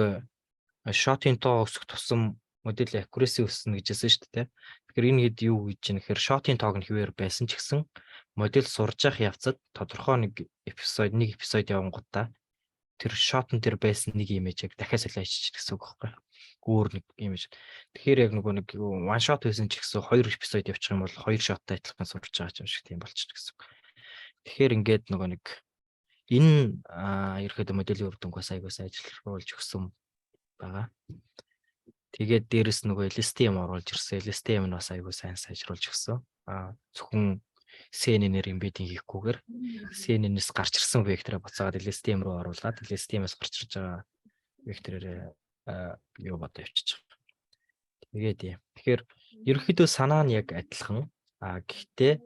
shot-ийн тоо өсөх тусам модель accuracy өснө гэжсэн шүү дээ. Тэгэхээр энэ хэд юу гэж юм гэхээр shot-ийн тоог нь хэвээр байсан ч гэсэн модель сурж явах явцад тодорхой нэг эпизод явангуудаа тэр шотн дээр байсан нэг имижийг дахиад солиоч гэсэн үг байхгүй. Өөр нэг имиж. Тэгэхээр яг нөгөө нэг one shot байсан ч гэсэн 2 эпизод явчих юм бол 2 shotтай адилхан сурж байгаа юм шиг тийм болчихно гэсэн үг. Тэгэхээр ингээд нөгөө нэг энэ ерөөхдөө моделийн үр дүнг бас айгуус ажиллуулж өгсөн байгаа. Тэгээд дээрэс нөгөө LSTM оруулж ирсэн. LSTM нь бас айгуу сайн сайжруулж өгсөн. Зөвхөн CNN-ээр embedding хийхгүйгээр CNN-ээс гарч ирсэн вектороо буцаагаад LSTM руу оруулаад LSTM-ээс гарч ирж байгаа векторээр юу бодоо явчих. Тэгээд юм. Тэгэхээр ерөнхийдөө санаа нь яг адилхан. Гэхдээ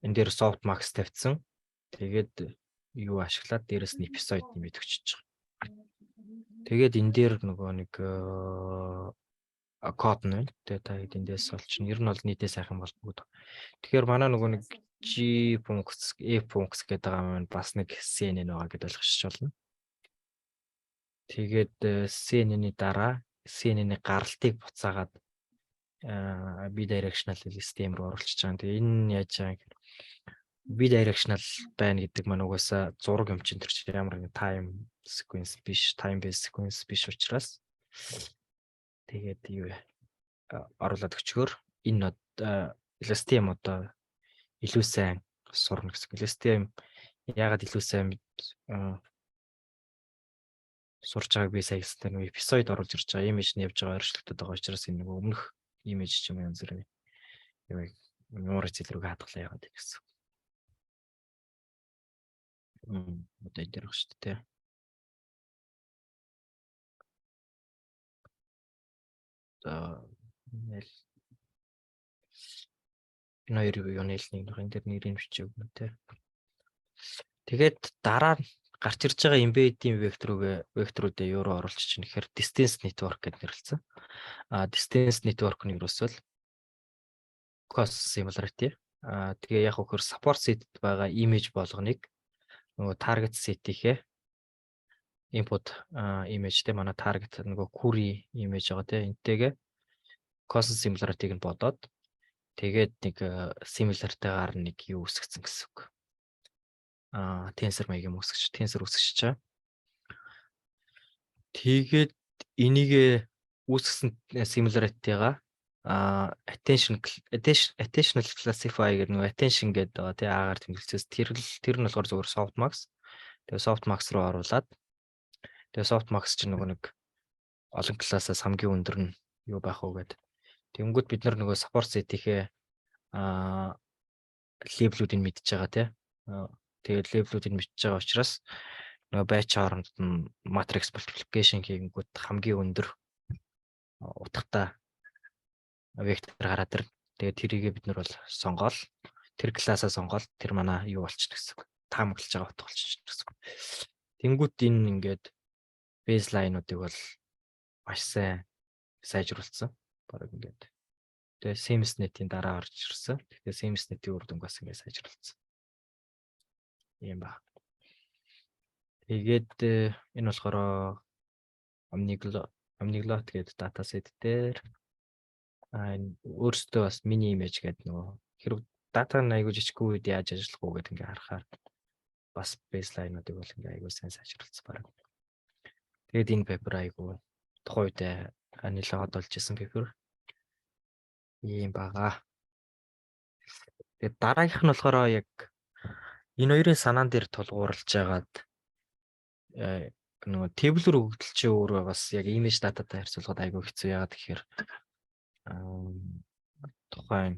энэ дээр softmax тавьсан. Тэгээд юу ашиглаад дээрэс нь episode нэмээд өгчөж байгаа. Тэгээд энэ дээр нөгөө нэг код нь байна. Тэгээд та эндээс олчихно. Ер нь бол нийтээ сайхан бол бүгд. Тэгэхээр манай нөгөө нэг G функц, E функц гэдэг байгаа маань бас нэг CNN байгаа гэдээ ойлгож байна. Тэгээд CNN-ийн дараа CNN-ийн гаралтыг буцаагаад bidirectional system руу оруулчихж байгаа. Тэгээ энэ яаж байгаа гэхээр bidirectional байна гэдэг маань угаасаа зураг юм чинь тэр чинь ямар нэг time sequence биш, time based sequence биш учраас тэгээд юу оруулаад өчгөр энэ LSTM одоо илүү сайн сурна гэсэн. LSTM яагаад илүү сайн сурж байгааг би сая хэлсэн нэг эпизод оруулж ирж байгаа имиж нь явж байгаа өршлөлтөд байгаа учраас энэ нэг өмнөх имиж ч юм янз бүрийн юм мемори цэл рүү хадгалаа яваад гэсэн. Одоо дээр баг шүү дээ. Энэ юу нэг энэ дээр нэрийг бичиж өгнө те. Тэгээд дараа нь гарч ирж байгаа embedding векторуудыг юу руу оруулчих чинь гэхээр distance network гэдэг нэрлэлсэн. Distance network нь ерөөсөө cost similarity. Тэгээ яг хөр support set байгаа image болгоныг нөгөө target set-ийхээ input image те манай target нөгөө query image байгаа те энтэйгээ cost similarity-г нь бодоод тэгээд нэг similarity-гаар нэг юу үсгэсэн гэсэн үг. Tensor маягийн tensor үсгэж чаа. Тэгээд энийг үүсгэсэн similarity-га attentional classify гэдэг нэг attention гэдэг байгаа тий агаар тэмдэглэсээс тэр нь болохоор зөвхөн softmax. Тэгээ softmax руу оруулаад тэгээ softmax чинь нөгөө нэг олон классаас хамгийн өндөр нь юу байх вэ гэдэг. Тэнгүүд бид нар нөгөө support set-ийхээ лейблүүдийг мэдчихэж байгаа тий. Тэгээд лейблүүдийг мэдчихэж байгаа учраас нөгөө batch хооронд нь matrix multiplication хийгүүд хамгийн өндөр утгатай вектор гараад ирнэ. Тэгээд тэрийг бид нар бол сонгоол тэр классаа сонгоол тэр манай юу болчихно гэсэн. Таамаглаж байгаа утга болчихно гэсэн. Тэнгүүд энэ ингээд baseline-уудыг бол маш сайн сайжруулсан. Бараг ингээд. Тэгээд SEMSnet-ийн дараа орж ирсэн. Тэгээд SEMSnet-ийн үр дүнг бас ингээд сайжруулсан. Ийм ба. Тэгээд энэ болохоор Omniglot гэдэг датасет дээр өөртөө бас mini image гэдэг нөгөө хэрэг дата нь айгуу жижиггүй үед яаж ажиллах уу гэдэг ингээ харахаар бас baseline-уудыг бол ингээ айгуу сайн сайжруулсан баг. Тэгээд энэ paper айгуу тухайн үед нэлээд олж исэн paper ийм бага. Тэгээд дараагийнх нь болохоор яг энэ хоёрын санаан дээр тулгуурлаж байгаад нөгөө тэблэр өгдөлчөө өөрөө бас яг image dataтай харьцуулахад айгүй хэцүү яагаад гэхээр тухайн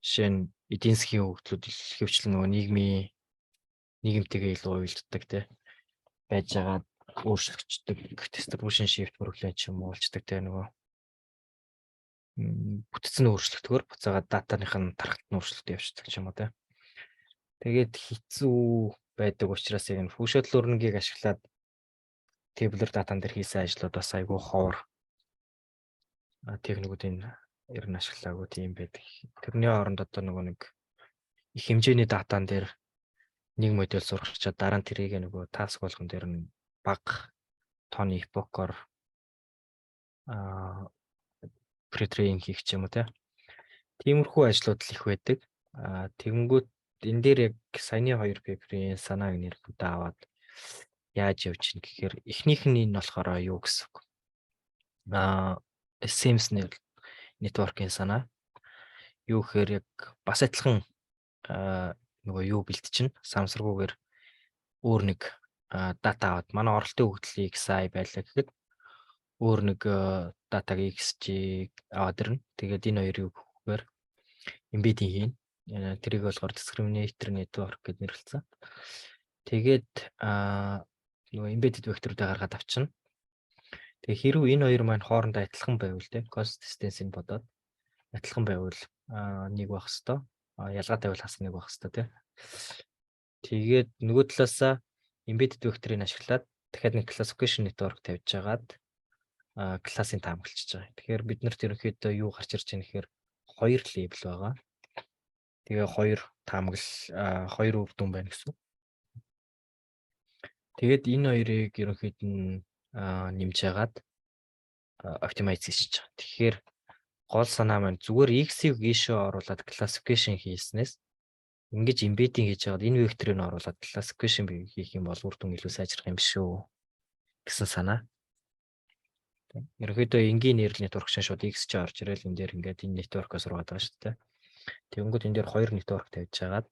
жишээ нь эдийн засгийн хөгжлүүд хөвчлэн нөгөө нийгэмтэйгээ илүү уялддаг те байж байгаа өөрчлөгчдөг distribution shift problem ч юм уу болчдаг те нөгөө бүтцэн өөрчлөгдөхөөр буцаага датаных нь тархалт нь өөрчлөлт явчихдаг ч юм уу те. Тэгээд хэцүү байдаг учраас яг энэ функшнал learning-ийг ашиглаад tabular датан дээр хийсэн ажлууд бас айгүй ховор техникүүдийн ер нь ашиглаагүй тийм байдаг. Тэрний оронд одоо нөгөө нэг их хэмжээний датан дээр нэг модель сургачаад дараа нь тэрийг нөгөө task болгон дээр нь бага тооны epoch-оор pre-train хийх ч юм уу те. Тиймэрхүү ажлууд л их байдаг. Тэгэнгүүт энэ дээр яг саяны 2 пейперийн санааг нэр бүдэ аваад яаж явж чинь гэхээр эхнийх нь энэ болохоор юу гэсэн үг. Sims network-ийн санаа. Юу гэхээр яг бас адилхан нөгөө юу бэлтжин самсаргүйгээр өөр нэг дата аваад манай оролтын хөгжлийн XI байлаа гэхэд өөр нэг датаг XG аваад ирнэ. Тэгээд энэ хоёрыг өгөхөөр embedding хийн. Тэрийг болохоор discriminator network гэд нэрлэлсэн. Тэгээд нөгөө embedded vector-ыг гаргаад авчна. Тэгээ хэрвээ энэ хоёр маань хоорондоо адилхан байвал те consistency-г бодоод адилхан байвал нэг байх хэвээр. Ялгаатай бол хас нэг байх хэвээр те. Тэгээд нөгөө талаасаа embedded vector-ыг ашиглаад дахиад нэг classification network тавьж жагаад классын таамаглаж байгаа. Тэгэхээр бид нарт ерөнхийдөө юу гарч ирж байгаа нэхээр 2 лейбл байгаа. Тэгээ 2 таамаглал 2 үр дүн байна гэсэн. Тэгээд энэ хоёрыг ерөнхийд нь нэмж яагаад optimize хийж байгаа. Тэгэхээр гол санаа маань зүгээр x-ийг ийшээ оруулаад classification хийснээс ингэж embedding хийж яагаад энэ векторыг нь оруулаад classification хийх юм бол үр дүн илүү сайжрах юм биш үү гэсэн санаа. Ерөнхийдөө энгийн нейрал network шин шууд x ч орж ирэл энэ дээр ингээд энэ network-оос сургаад байгаа шүү дээ. Тэгэнгүүт энэ дээр 2 network тавьж жагаад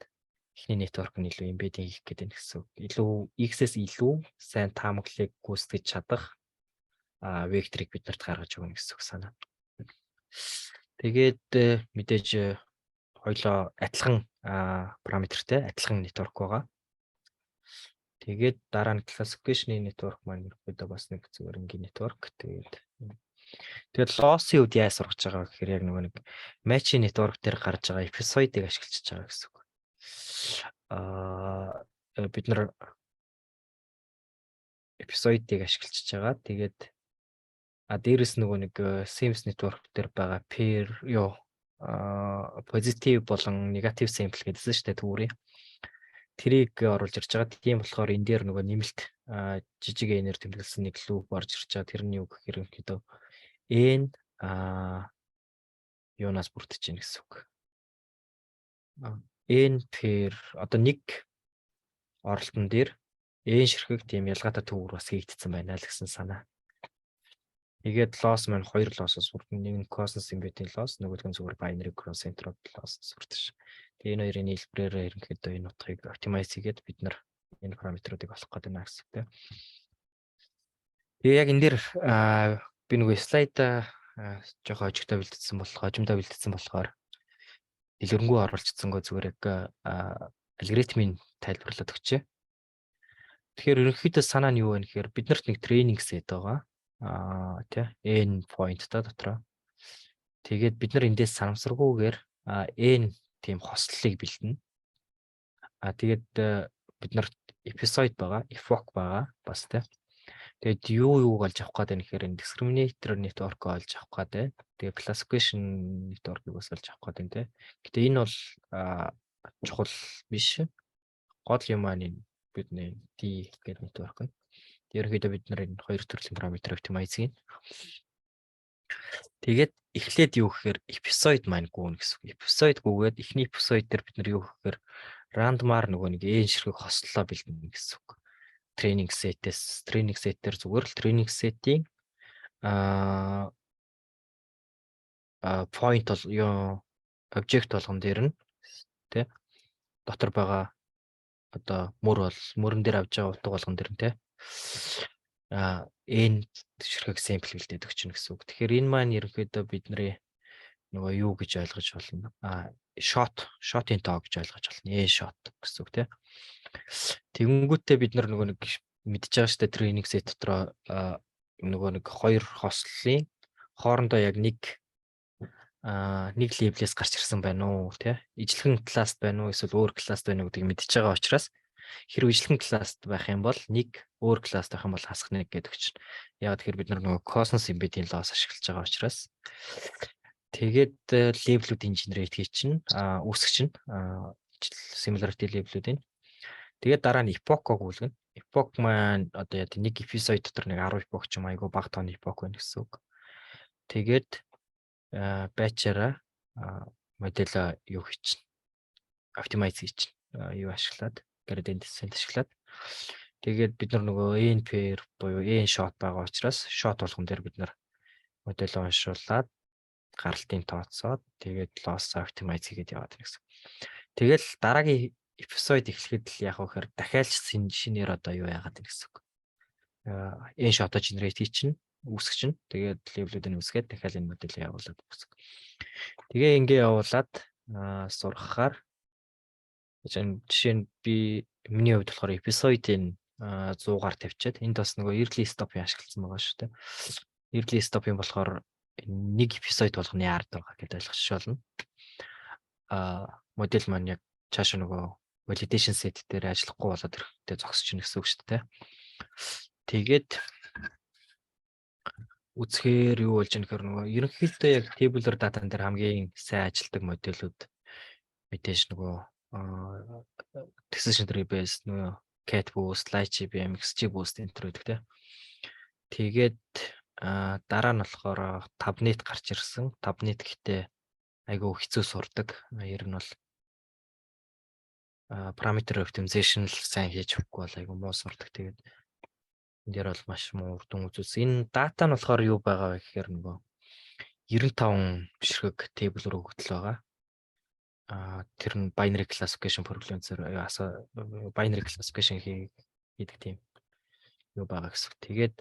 эхний network нь илүү embedding хийх гэдэг нь гэсэн. Илүү x-ээс илүү сайн таамаглалыг гүйцэтгэж чадах векторыг биднэрт гаргаж өгнө гэсэн үг санаа. Тэгээд мэдээж хоёлоо адилхан параметртэй адилхан network байгаа. Тэгээд дараа нь classification network маань ерөөдөө бас нэг зүгээр энгийн network. Тэгээд loss-ийн үед яаж сургаж байгаа гэхээр яг нөгөө нэг matching network дээр гарч байгаа episode-ыг ашиглаж байгаа гэсэн үг. Бид нар episode-ыг ашиглаж байгаа. Тэгээд дээрэс нөгөө нэг Sims network дээр байгаа pair positive болон negative sample гэдсэн шүү дээ түүрийн. Тэрийг оруулж ирж байгаа. Тийм болохоор энэ дээр нөгөө нэмэлт жижиг энер тэмдэглэсэн нэг луп орж ирж байгаа. Тэр нь юу гэхээр ерөнхийдөө n юунаас бүрдэж байна гэсэн үг. N pair одоо нэг оролтон дээр n ширхэг тийм ялгаатай төвөр бас хийгдсэн байна л гэсэн санаа. Тэгээд loss маань 2 loss-оос бүрдэн. Нэг нь cosine embedding loss, нөгөөх нь зүгээр binary cross entropy loss бүрдэж. Тэгээ энэ хоёрын нийлбэрээр ерөнхийдөө энэ утгыг optimize хийгээд бид нар энэ параметруудыг олох гэдэг нь гэсэн үг. Тэгээ яг энэ дээр би нөгөө слайд жоохон хожигтой бэлдсэн болохоор дэлгэрэнгүй оруулчихсангүй зүгээр яг алгоритмын тайлбарлаад өгчээ. Тэгэхээр ерөнхийдөө санаа нь юу вэ гэхээр биднэрт нэг тренинг сет байгаа. N point та дотроо. Тэгээд бид нар эндээс санамсаргүйгээр N тийм хослолыг бэлдэнэ. Тэгээд бид нарт episode байгаа, epoch байгаа бас тэ. Тэгээд юуг олж авах гэдэг нь гэхээр энэ discriminator network олж авах гэдэг. Тэгээд classification network-ыг бас олж авах гэдэг тэ. Гэтэ энэ бол чухал биш. Гол юм маань энэ бидний D гэдэг network нь. Ерөнхийдөө бид нар энэ 2 төрлийн параметр optimize хийн. Тэгээд эхлээд юу гэхээр episode маань гүн гэсэн. Episode гүгээд эхний episode дээр бид нар юу гэхээр рандомаар нөгөө нэг n ширхэг хослолоо бэлдэнэ гэсэн үг. Training set-ээр зүгээр л training set-ийн point бол object болгон дээр нь тэ дотор байгаа одоо мөрөн дээр авч байгаа утга болгон дээр нь тэ n ширхэг sample бэлдээд өгч гэнэ гэсэн үг. Тэгэхээр энэ маань ерөнхийдөө бидний нөгөө юу гэж ойлгож болно. Shot-ийн тоо гэж ойлгож болно. shot гэсэн үг тийм. Тэгэнгүүтээ бид нөгөө нэг мэдж байгаа штэ тренинг сет дотроо нөгөө нэг 2 хослолын хоорондоо яг нэг лейблээс гарч ирсэн байна уу тийм. Ижлэгэн класс байна уу эсвэл өөр класс байна уу гэдгийг мэдж байгаа учраас хэрвээ ижлэгэн класс байх юм бол нэг өөр класс байх юм бол хасах нэг гэдэг чинь. Яг тэгэхээр бид нөгөө cosine embedding loss ашиглаж байгаа учраас тэгээд лейблүүдийн generate хийж чинь үүсгэж чинь similarity лейблүүдийн. Тэгээд дараа нь epoch гүйлгэн. Epoch маань одоо яг нэг episode дотор нэг 10 epoch ч юм айгу бага тооны epoch байна гэсэн үг. Тэгээд batch-аараа модель юу хийчих. optimize хийж юу ашиглаад gradient descent ашиглаад тэгээд бид нар нөгөө n pair буюу n shot байгаа учраас shot болгон дээр бид нар модель уншуулад гаралтын тооцоод тэгээд loss optimize хийгээд яваад байна гэсэн. Тэгэл дараагийн episode эхлэхэд л яг хөөр дахиад шинээр одоо юу яагаад байна гэсэн үг. Энэ shot generate чинь үүсгэж чинь тэгээд level-үүдээ үүсгээд дахиад энэ модельийг явуулаад үүсгэх. Тэгээ ингээ явуулаад сургахаар жишээ нь би миний хувьд болохоор episode-ийн 100-аар тавьчаад энд бас нөгөө early stop-ийг ашигласан байгаа шүү дээ. Early stop-ийн болохоор нэг episode болгоны ард байгаа гэдээ ойлгож болно. Модель маань яг цаашаа нөгөө validation set дээр ажиллахгүй болоод ирэхдээ зогсож ийн гэсэн үг шүү дээ. Тэгээд үзэхээр юу болж ийн гэхээр нөгөө ерөнхийдөө яг tabular data дээр хамгийн сайн ажилладаг модельүүд мэдээж нөгөө decision tree based нөгөө cat boost, LightGBM, XGBoost энэ төр гэдэг те. Тэгээд дараа нь болохоор 5net гарч ирсэн. 5net гэхдээ айгүй хэцүү сурдаг. Ер нь бол parameter optimization л сайн хийж өгөхгүй бол айгүй муу сурдаг. Тэгээд энэ дээр бол маш муу үр дүн үзүүлсэн. Энэ дата нь болохоор юу байгаа вэ гэхээр нөгөө 95 бишрэг table руу хөтлөө байгаа. Тэр нь binary classification problem-ээр binary classification хийдэг тийм юу байгаа гэсэн. Тэгээд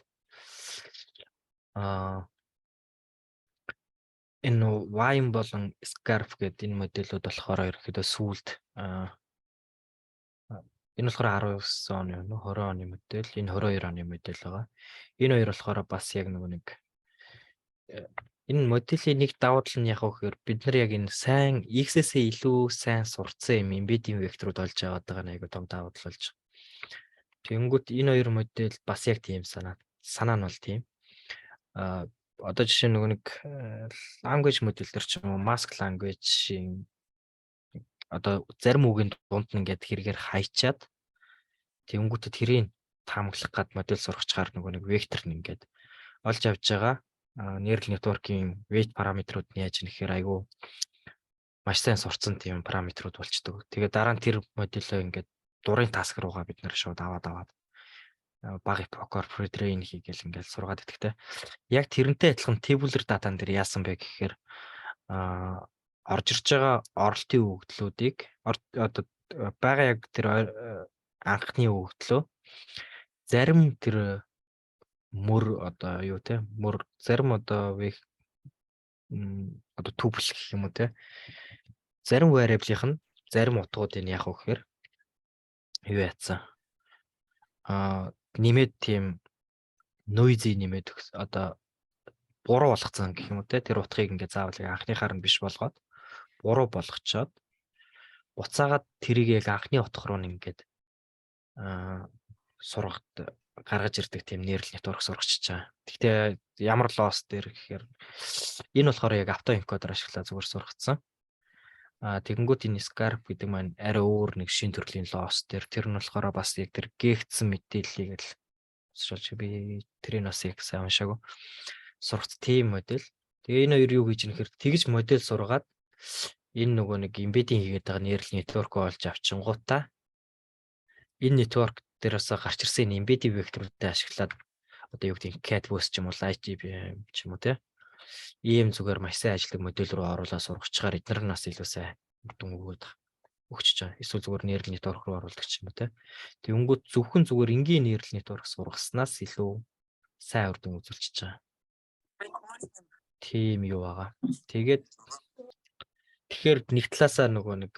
энэ Wine болон Scarf гэдэг энэ модельүүд болохоор ерөөхдөө сүүлд энэ болохоор 19 оны 20 оны модель, энэ 22 оны модель байгаа. Энэ хоёр болохоор бас яг нэг энэ моделийн нэг давуу тал нь яг гэхээр бид нар яг энэ сайн X-ээс илүү сайн сурцсан юм embedding vector-ууд олж аваад байгаа нэг айгуу том давуу тал болж байгаа. Тэнгүүт энэ хоёр модель бас яг тийм санаа нь бол тийм. Одоо жишээ нэг language модель төр ч юм уу mask language-ийн одоо зарим үгийн дунд нь ингээд хэрэгээр хайчаад тэнгүүтээ тэрийг таамаглах гад модель сургачаар нэг вектор нь ингээд олж авч байгаа. Neural network-ийн weight параметрууд нь яаж нэхэр айгүй маш сайн сурцсан тийм параметрууд болчдөг. Тэгээд дараа нь тэр модельөө ингээд дурын таск руугаа бид нэр шууд аваад баг epoch-оор pre-train хийгээл ингээд сургаад идэгтэй. Яг тэрнтэй адилхан tabular data-н дээр яасан бэ гэхээр орж ирж байгаа оролтын өгөгдлүүдийг одоо байгаа яг тэр анхны өгөгдлөө зарим тэр мөр одоо юу те мөр зарим одоо одоо тупл гэх юм уу те зарим variable-ийнх нь зарим утгуудыг яг өгөхээр юу яатсан нэмээд тийм noisy нэмээд одоо буруу болгоцсон гэх юм уу те тэр утгыг ингээд заавал анхныхаар нь биш болгоод буруу болгочоод буцаагаад тэрийг яг анхны утга руу ингээд сургахад гаргаж ирдэг тийм neural network сургач чаа. Гэхдээ ямар loss дээр гэхээр энэ болохоор яг автоэнкодер ашиглаад зүгээр сургацсан. Тэгэнгүүт энэ Scarf гэдэг маань арай өөр нэг шин төрлийн loss дээр тэр нь болохоор бас яг тэр гээгдсэн мэдээллийг л шилж би тэрийг бас яг сайн уншаагүй сургац тийм модель. Тэгээ энэ хоёр юу гэж нэхэр тэгж модель сургаад энэ нөгөө нэг embedding хийгээд байгаа neural network-оо олж авчингуудаа энэ network дээрээс гарч ирсэн embedding vector-уудыг ашиглаад одоо юу гэдэг cat boost ч юм уу LightGBM ч юм уу те ийм зүгээр маш сайн ажилладаг модель руу оруулаад сургачаар эдгээр нь бас илүү сайн дүн өгч байгаа. Эсвэл зүгээр neural network руу оруулдаг ч юм уу те. Тэнгүүд зөвхөн зүгээр энгийн neural network сургаснаас илүү сайн үр дүн үзүүлчихэж байгаа. Тийм юу байгаа. Тэгэхээр нэг талаасаа нөгөө нэг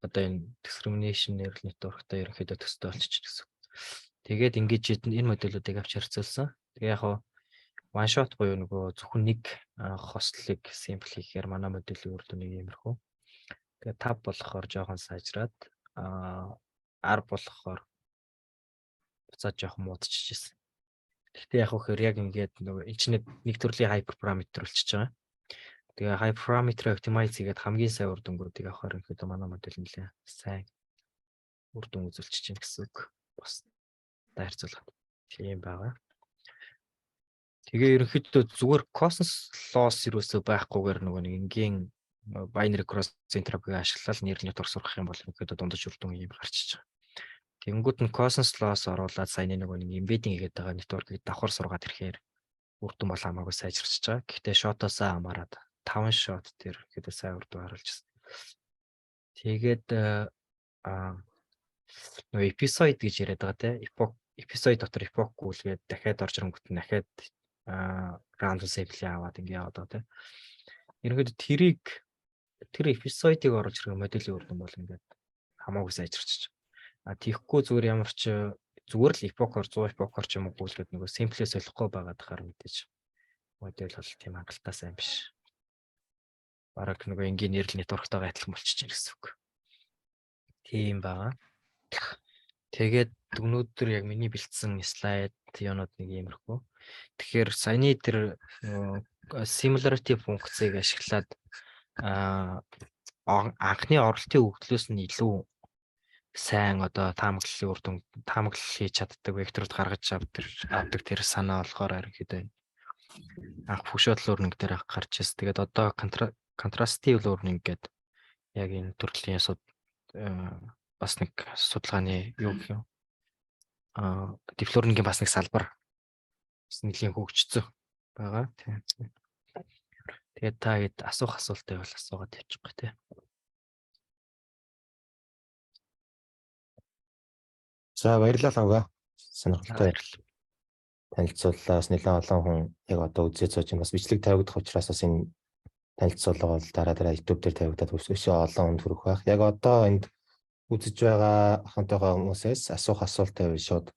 одоо энэ discrimination neural network-тай ерөнхийдөө төстэй болчих гэсэн. Тэгээд ингэж энэ модельүүдийг авч харьцуулсан. Тэгээ яг one shot буюу нөгөө зөвхөн нэг хослыг sample хийхээр манай моделийн үр дүн нэг иймэрхүү. Тэгээ tab болохоор жоохон сайжраад R болохоор буцаад жоохон муудчихжээ. Гэхдээ яг хөөр яг ингээд нөгөө энэ чинь нэг төрлийн hyperparameter болчихж байгаа. Тэгээ hyperparameter optimize хийгээд хамгийн сайн үр дүнгуудыг авахаар ихэд манай модель нэлээ сайн үр дүн үзүүлчих чинь гэсэн үг. Бас харьцуулахад тийм байгаа. Тэгээ ерөнхийдөө зүгээр cosmos loss юусоо байхгүйгээр нөгөө нэг энгийн binary cross entropy-г ашиглаад нийрлэний тор сурах юм бол ерөнхийдөө дундаж үр дүн юм гарчиж байгаа. Тэнгүүд нь Cosens Law-с оруулаад саяны нэг embedding хийгээд байгаа network-ийг давхар сургаад ирэхээр үр дүн бол хамаагүй сайжирч байгаа. Гэхдээ short-оосаа хамаарат 5 short дээр ерөнхийдөө сайн үр дүн харуулж байна. Тэгээд нөгөө episode гэж яриад байгаа те. Episode дотор epoch гүйлгээд дахиад орж ирэнгүүт нь дахиад random sample аваад ингэ яваад байгаа те. Ерөнхийдөө тэр episode-ыг оруулж ирэх модулийн үр дүн бол ингээд хамаагүй сайжирч байгаа. Тийхгүй зүгээр ямар ч зүгээр л epoch-оор 100 epoch-оор ч юм уу гүйлгээд нөгөө sample-ээс солихгүй байгаад хахаар мэдээж модель бол тийм хангалттай сайн биш. Бараг нөгөө энгийн нэрл нэтворктойгоо адилхан болчихж байна гэсэн үг. Тийм байгаа. Тэгээд өнөөдөр яг миний бэлдсэн слайд юунууд нэг иймэрхүү. Тэгэхээр саяны тэр similarity функцийг ашиглаад анхны оролтын өгдлөөс нь илүү сайн одоо таамаглалын үр дүн таамаглал хийж чаддаг векторууд гаргаж авдаг тэр санаа болохоор ерөнхийдөө анх функшнал learning дээр гарч ирсэн. Тэгээд одоо contrastive learning гэдэг яг энэ төрлийн бас нэг судалгааны юу гэх юм deep learning-ийн бас нэг салбар бас нэлийн хөгжсөн байгаа тийм. Тэгээд та хэд асуулттай бол асуугаад явчих гэх тийм. За баярлалаа Лавга. Сонирхолтой танилцууллаа. Бас нэлээд олон хүн яг одоо үзээд сууж юм бас бичлэг тавигдах учраас бас энэ танилцуулга бол дараа YouTube дээр тавигдаад өсөж олон хүнд хүрэх байх. Яг одоо энд үзэж байгаа ахантайгаа хүмүүсээс асуулт тавьж шууд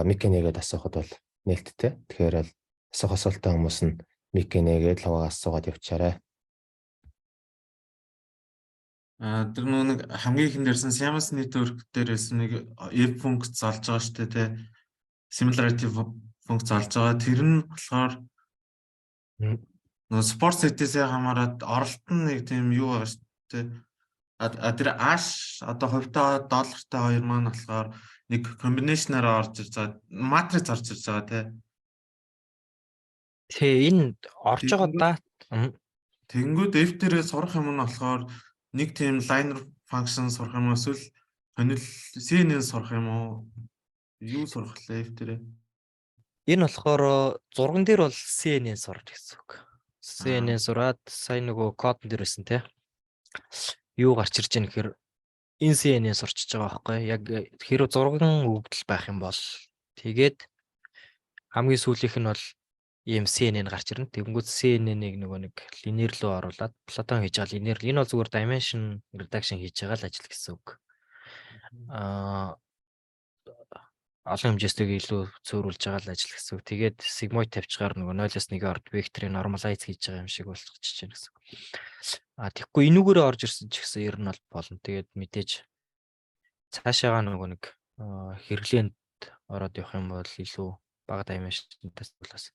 мик нэгээд асуухад бол нээлттэй. Тэгэхээр бол асуулттай хүмүүс нь мик нэгээд Лавгаас асуугаад явчаарай. Тэр нэг хамгийн ихэнд ярьсан Siemens network дээрээс нэг if функц олж байгаа шүү дээ тий. Similarity функц олж байгаа. Тэр нь болохоор нөгөө спорт сетээсээ хамаарат оролт нь нэг тийм юу байгаа шүү дээ. Тэр аш одоо хувьтай доллартай хоёр маань болохоор нэг комбинашнаар орж ирж байгаа. Матриц орж ирж байгаа тий. Тэгээ энэ орж байгаа Тэнгүүд if дээрээ сурах юм нь болохоор нэг тийм liner function сурах юм уу эсвэл хонил CNN сурах юм уу? Юу сурах лээ if дээрээ? Энэ болохоор зурган дээр бол CNN сурах гэсэн үг. CNN сураад сая нөгөө кодн дээр байсан тий. Юу гарч ирж байгаа нэхэр энэ CNN сурчиж байгаа байхгүй. Яг хэрэв зурган өгдөл байх юм бол тэгээд хамгийн сүүлийнх нь бол ийм CNN гарч ирнэ. Тэгэнгүүт CNN-ийг нөгөө нэг linear руу оруулаад Platon хийж байгаа linear. Энэ бол зүгээр dimension reduction хийж байгаа л ажил гэсэн үг. Олон хэмжээстэйг илүү цөөрүүлж байгаа л ажил гэсэн үг. Тэгээд sigmoid тавьчихаар нөгөө 0-1 орд векторыг normalize хийж байгаа юм шиг болчихж байна гэсэн үг. Тэгэхгүй энүүгээрээ орж ирсэн ч гэсэн ер нь бол болно. Тэгээд мэдээж цаашаага нөгөө нэг хэрэглээнд ороод явах юм бол илүү бага dimension-таас болоос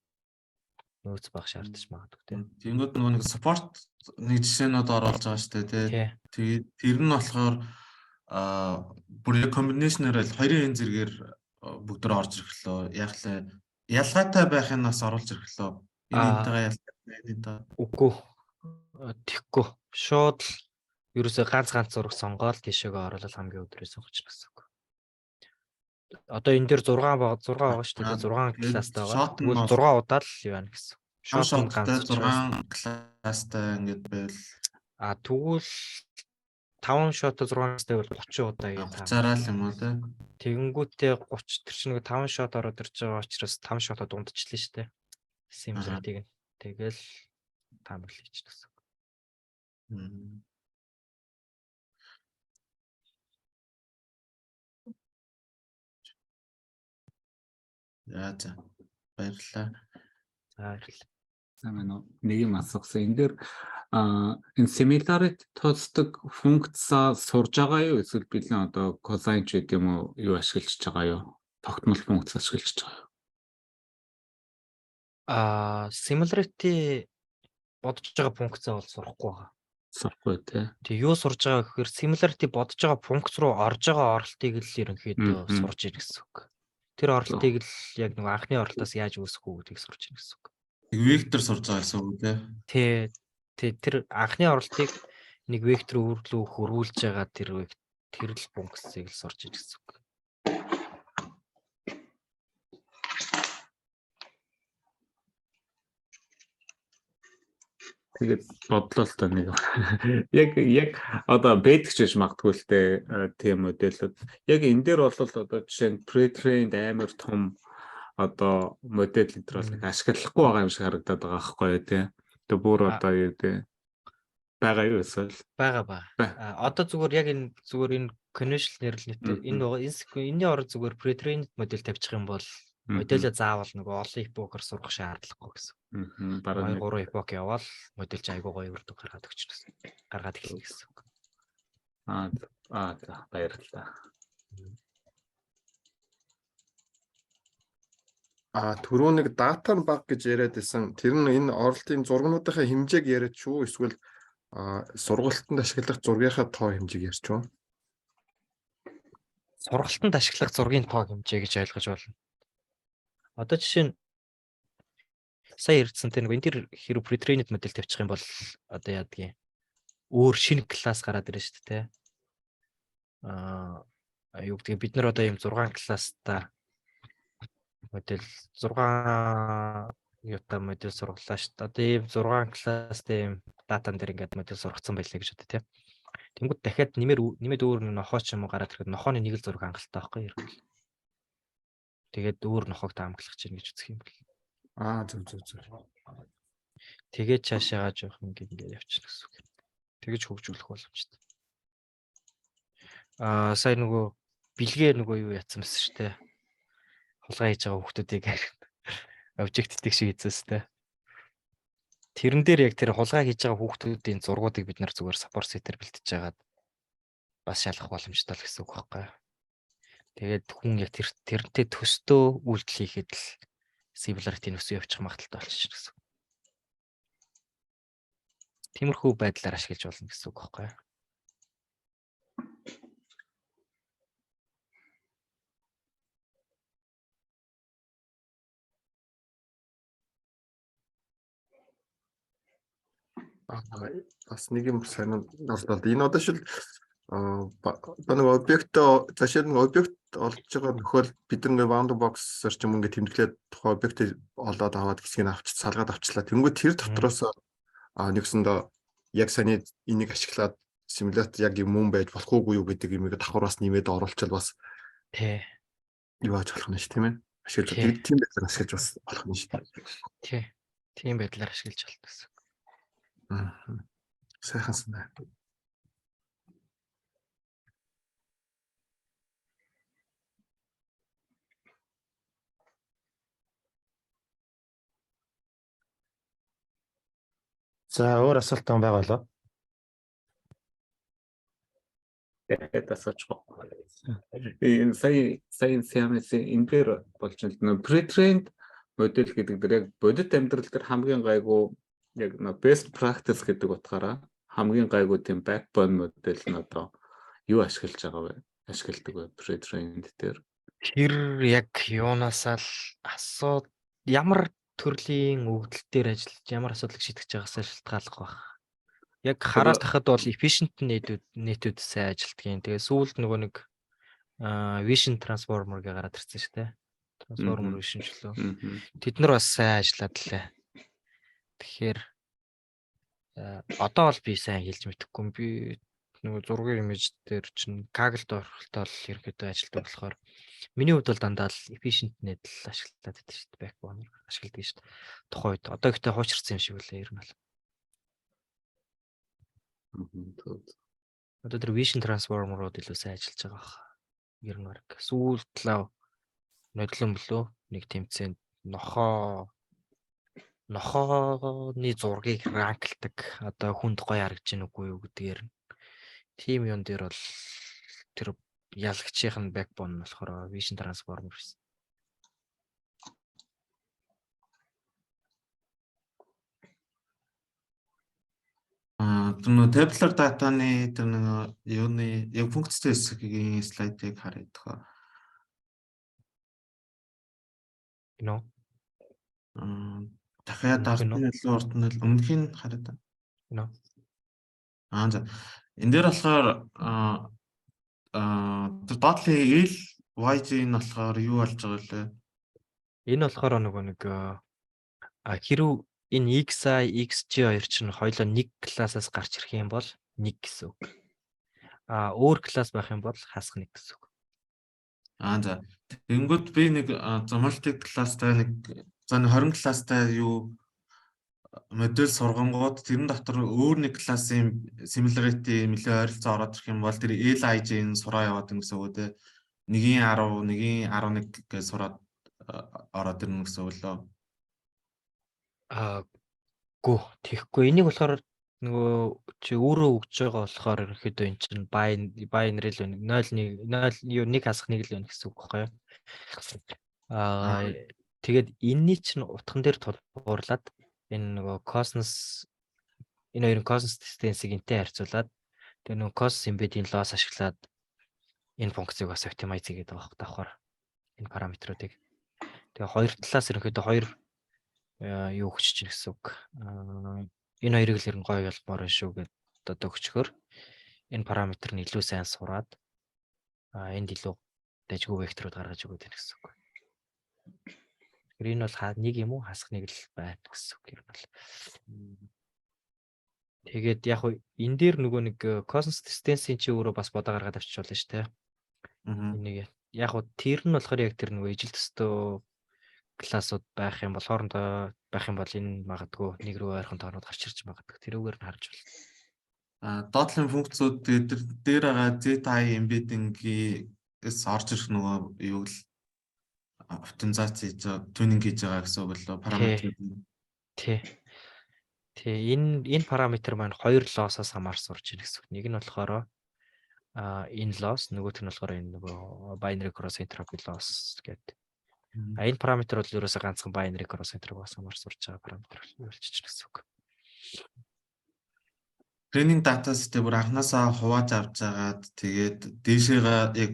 нөөц баг шаардаж магадгүй тийм. Тэнгүүд нөгөө нэг спорт нэг жишээнүүд оруулж байгаа шүү дээ тий. Тэгээд тэр нь болохоор бүр комбинашнаар л хоёрын зэрэгээр бүгдөө орж ирэхлөө. Яг л ялгаатай байхын нас оруулж ирэхлөө. Энийтэйгээ ялгаатай. Үгүй. Тэгэхгүй. Шууд л ерөөсөө ганц зураг сонгоод тийшээгээ оруулаад хамгийн өдрөө сонгоч гэсэн үг. Одоо энэ дээр 6 байгаа шүү дээ. 6 класстай байгаа. Тэгвэл 6 удаа л юу байна гэсэн. Шот ганц 6 класстай ингэж байвал тэгвэл 5 шот 6 класстай бол 30 удаа юм таа. Зараа л юм уу те. Тэгэнгүүтээ 30 тэр чинь нэг 5 шот ороод ирж байгаа учраас 5 шотоо дундчлаа шүү дээ. Similarity-г. Тэгэл таамаглал хийчихсэн гэсэн. За баярлалаа. Баярлалаа. Манай нэг юм асуусан. Энэ дээр энэ similarity тооцдог функцаа сурж байгаа юу? Эсвэл билэн одоо cosine ч гэдэг юм уу юу ашиглаж байгаа юу? Тогтмол функц ашиглаж байгаа юу? Similarity бодож байгаа функцаа бол сурахгүй байгаа. Сурахгүй тий. Тэг юу сурж байгаа гэхээр similarity бодож байгаа функц руу орж байгаа оролтыг л ерөнхийдөө сурж ийн гэсэн үг. Тэр оролтыг л яг нэг анхны оролтоос яаж үүсэх үү гэдгийг сурж ийн гэсэн үг. Вектор сурж байгаа гэсэн үг тий. тэр анхны оролтыг нэг вектор рүү хөрвүүлж байгаа тэр л функцийг л сурч иж гэсэн үг. Тэгээд бодлоо л та нэг яг одоо бэдгч гэж магтгүй л дээ тийм модельүүд. Яг энэ дээр бол одоо жишээ нь pre-trained амар том одоо модель энэ төр бол их ашиглахгүй байгаа юм шиг харагдаад байгаа байхгүй юу тий. Тэгээ бүр одоо юу тий байгаа юу эсвэл Бага. Одоо зүгээр яг энэ conventional neural net энэний орон зүгээр pre-trained модель тавьчих юм бол модель заавал нөгөө олон эпокоор сурах шаардлагагүй гэсэн. Бараг 2-3 эпок явал модель ч айгүй гоё үрдүг гаргаад өгчихсөн. Гаргаад эхэлнэ гэсэн үг. За баярлалаа. Түрүү нэг дата баг гэж яриад байсан. Тэр нь энэ оролтын зургнуудынхаа хэмжээг яриад шүү эсвэл сургалтанд ашиглах зургийнхаа тоо хэмжээг ярьж байна. Сургалтанд ашиглах зургийн тоо хэмжээ гэж ойлгож байна. Одоо жишээ нь сая ярьсан тэр нэг энэ төр хэрэг pre-trained модель тавьчих юм бол одоо яадгийн өөр шинэ класс гараад ирнэ шүү дээ. Юу гэдэг бид нар одоо ийм 6 класстай модель 6 юутай модель сургалаа шүү дээ. Одоо ийм 6 класстай ийм датан дээр ингээд модель сургацсан байлаа гэж бодё тий. Тэнгүүд дахиад нэмээд өөр нэг нохоо ч юм уу гараад ирэхэд нохооны нэг л зураг хангалттай байхгүй юу? Тэгээд өөр нохоог таамаглах чинь гэж үзэх юм бэл. Зөв. Тэгээд цаашаа жоох ингээд явчихна гэсэн үг. Тэгэж хөгжүүлэх боломжтой. Сая нөгөө бэлгээ нөгөө юу яцсан байсан шүү дээ. Хулгай хийж байгаа хүмүүсийг обжектик шиг хийсэн. Тэрэн дээр яг тэр хулгай хийж байгаа хүмүүсийн зургуудыг бид нар зүгээр support set-ээр бэлтэж жагаад бас шалгах боломжтой л гэсэн үг байхгүй юу? Тэгээд хүн яг тэрнтэй төстөө үйлдэл хийхэд л similarity нөхцөл явуучих магадaltaй болчихно гэсэн. Тиймэрхүү байдлаар ашиглаж болно гэсэн үг байхгүй юу? Бас нэг юм сайн болоод энэ одоо шил нэг объект зашил нэг объект олж байгаа нөхөл бид нэг bounding box-аар ч юм ингээд тэмдэглээд тухайн объектыг олоод аваад хэсгийг авчиж салгаад авчлаа. Тэнгүүд тэр дотроос нэгсэндээ яг саний энийг ашиглаад симулятор яг юм байж болох уугүй юу гэдэг юмыг давхар бас нэмээд оруулчвал бас тий. Юу ааж болох нь ш тийм ээ. Ашиглаж тийм байдлаар ашиглаж бас болох нь ш. Тий. Тийм байдлаар ашиглаж болно гэсэн. Сайхан санаа. За өөр асуулт байгаа болоо. Тэгээд асуучих. Энэ сайн энэ дээр болж байна. Pre-trained модель гэдэг дээр яг бодит амьдрал дээр хамгийн гайгүй яг best practice гэдэг утгаараа хамгийн гайгүй тийм backbone модель нь одоо юу ашиглаж байгаа вэ? Ашигладаг вэ pre-trained дээр? Тэр яг юунаасаа л ямар төрлийн өгдөл дээр ажиллаж ямар асуудлыг шийдэж байгаагаас шалтгааллах байх. Яг хараад тахад бол efficient нийтүүд сайн ажилтгийн. Тэгээ сүүлд нөгөө нэг vision transformer гээ гараад ирсэн шүү дээ. Transformer vision ч лөө. Тэд нар бас сайн ажиллаад лээ. Тэгэхээр одоо бол би сайн хэлж мэдэхгүй. Би нөгөө зургийн имиж дээр чинь Kaggle дөрхөлтөд ерөөдөө ажилтдаг болохоор миний хувьд бол дандаа л efficient net л ашиглаад байдаг шүү дээ. Backbone ашигладаг шүү дээ. Тухайн үед одоо ихтэй хуучирсан юм шиг үлээ ер нь бол. Одоо тэр vision transformer-ууд илүү сайн ажиллаж байгаа бах. Ер нь баг сүүлд лав нодлон блөө нэг тэмцээнд нохооны зургийг ранкладаг одоо хүнд гоё харагдаж гин үгүй юу гэдгээр тим юм дээр бол тэр ялагчийн backbone нь болохоор vision transformer гэсэн. Тэр нөө tabular data-ны тэр нэг юуны яг функцтэй хэсгийн слайдыг хараад байгаа. Нөө. Дахиад ардны урд нь өмнөх нь хараад байна. You know. За. Энд дээр болохоор тэр dot-ийн L YG нь болохоор юу болж байгаа лээ? Энэ болохоор нөгөө нэг хэрв энэ XI, XG хоёр чинь хоёулаа нэг классаас гарч ирэх юм бол нэг гэсэн үг. Өөр класс байх юм бол хасах нэг гэсэн үг. За. Тэнгүүд би нэг multi класстай нэг 20 класстай юу модель сургангууд тэрэн дотор өөр нэг классын similarity нэлээд ойролцоо ороод ирэх юм бол тэр LIJ-ийн сураа яваад ирнэ гэсэн үг те. 1.10, 1.11 гэж сураад ороод ирнэ гэсэн үг лөө. Гүү тэгэхгүй энийг болохоор нөгөө чи өөрөө өгж байгаа болохоор ерөөхдөө эн чинь binary л байна. 0 1 хасах нэг л байна гэсэн үг байхгүй юу? Тэгээд энэний чинь утхан дээр тулгуурлаад энэ нөгөө cosines энэ хоёрын cosines distance-ийг энтэй харьцуулаад тэгээ нөгөө cos embedding loss ашиглаад энэ функцийг бас optimize хийгээд байгаа давхар энэ параметруудыг. Тэгээ хоёр талаас ерөнхийдөө хоёр юу өгч чинь гэсэн үг. Энэ хоёрыг л ер нь гоё ялмаар байна шүү гэд одоо өгчгөр энэ параметр нь илүү сайн сураад энд илүү дайггүй векторууд гаргаж өгöd байна гэсэн үг. Тэгэхээр энэ бол нэг юм уу хасах нэг л байна гэсэн үг юм бол. Тэгээд яг хөө энэ дээр нөгөө нэг cosines distance-ийн чи өөрөө бас бодоо гаргаад авчиж болно шүү дээ. Энийг яг хөө тэр нь болохоор яг тэр нөгөө ижил төстөө классууд байх юм бол хоорондоо байх юм бол энэ магадгүй нэг рүү ойрхон тоонууд гарч ирж магадгүй. Тэрүүгээр нь харж байна. Dot-ийн функцүүд дээр байгаа ZI embedding-ээс орж ирэх нөгөө юу л оптимизац хийж tuning хийж байгаа гэсэн үг л параметр. Тий. Энэ параметр маань хоёр loss-аас хамаарсан сурч ийн гэсэн үг. Нэг нь болохоор энэ loss, нөгөөх нь болохоор энэ нөгөө binary cross entropy loss гэдэг. Энэ параметр бол ерөөсөө ганцхан binary cross entropy-аас хамаарсан сурч байгаа параметр болчих гэсэн үг. Training data-стэй бүр анханасаа хувааж авч агаад тэгээд дээшээгээ яг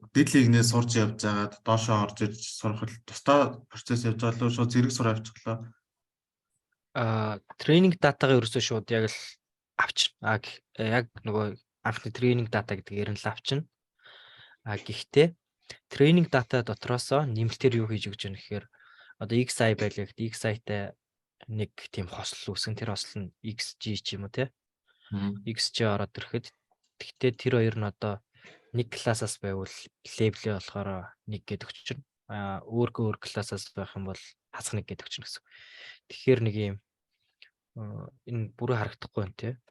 дэдлигнээ сурж явж агаад доошоо орж ирж сурах тусдаа процесс явж байгаа л шууд зэрэг сур авчихлаа. Training data-га ерөөсөө шууд яг л авчна. Яг нөгөө анхны training data гэдэг ер нь л авчна. Гэхдээ training data дотроосоо нэмэлтээр юу хийж өгч байгаа нэхээр одоо XI байлаа гэдэг XI-тай нэг тийм хосол үүсгэн тэр хосол нь XG ч юм уу те. XG ороод ирэхэд тэгтээ тэр хоёр нь одоо нэг классаас байвал лейблээ болохоор нэг гэдэг өгч байна. Өөр классаас байх юм бол хасах нэг гэдэг өгч байна гэсэн. Тэгэхээр нэг юм энэ бүрэн харагдахгүй байна те.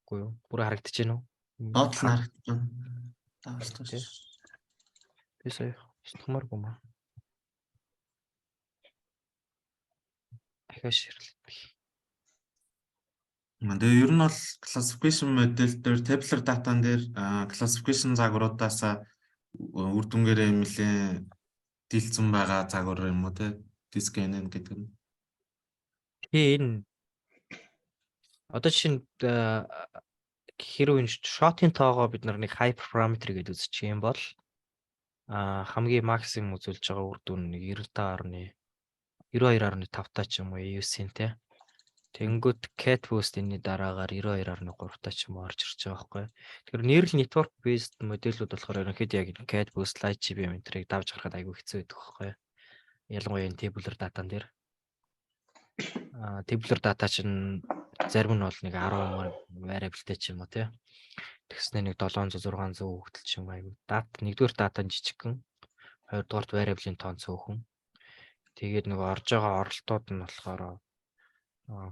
Үгүй юу? Бүрэн харагдаж байна уу? Дот харагдаж байна. Тааштай. Би сая стомаргүй маа. Дахиад ширлээ. Тэгээ ер нь бол classification модель дээр tabular data-н дээр classification загваруудаас үр дүнгээрээ нэлээд дийлцэн байгаа загвар юм уу те discnn гэдэг нь. Энэ одоо чинь хэрвээ shot-ийн тоогоо бид нэг hyper parameter гэдэг үзчих юм бол хамгийн максимум үзүүлж байгаа үр дүн 92.5 та ч юм уу EUC те. Тэнгүүд cat boost энэ дараагаар 92.3 та ч юм уу орж ирж байгаа байхгүй. Тэгэхээр neural network based модельүүд болохоор ерөнхийдөө яг cat boost, light GPM энтрийг давж гарахад айгүй хэцүү байдаг байхгүй. Ялангуяа энэ tabular data-н дээр. Tabular data чинь зарим нь бол нэг 10 variable-тэй ч юм уу те. Тэгснээр нэг 700 600 хүүхдэл ч юм айгүй. Нэгдүгээр дата нь жижигхэн, хоёрдугаарт variable-ийн тоон цөөхөн. Тэгээд нэг орж байгаа оролтууд нь болохоор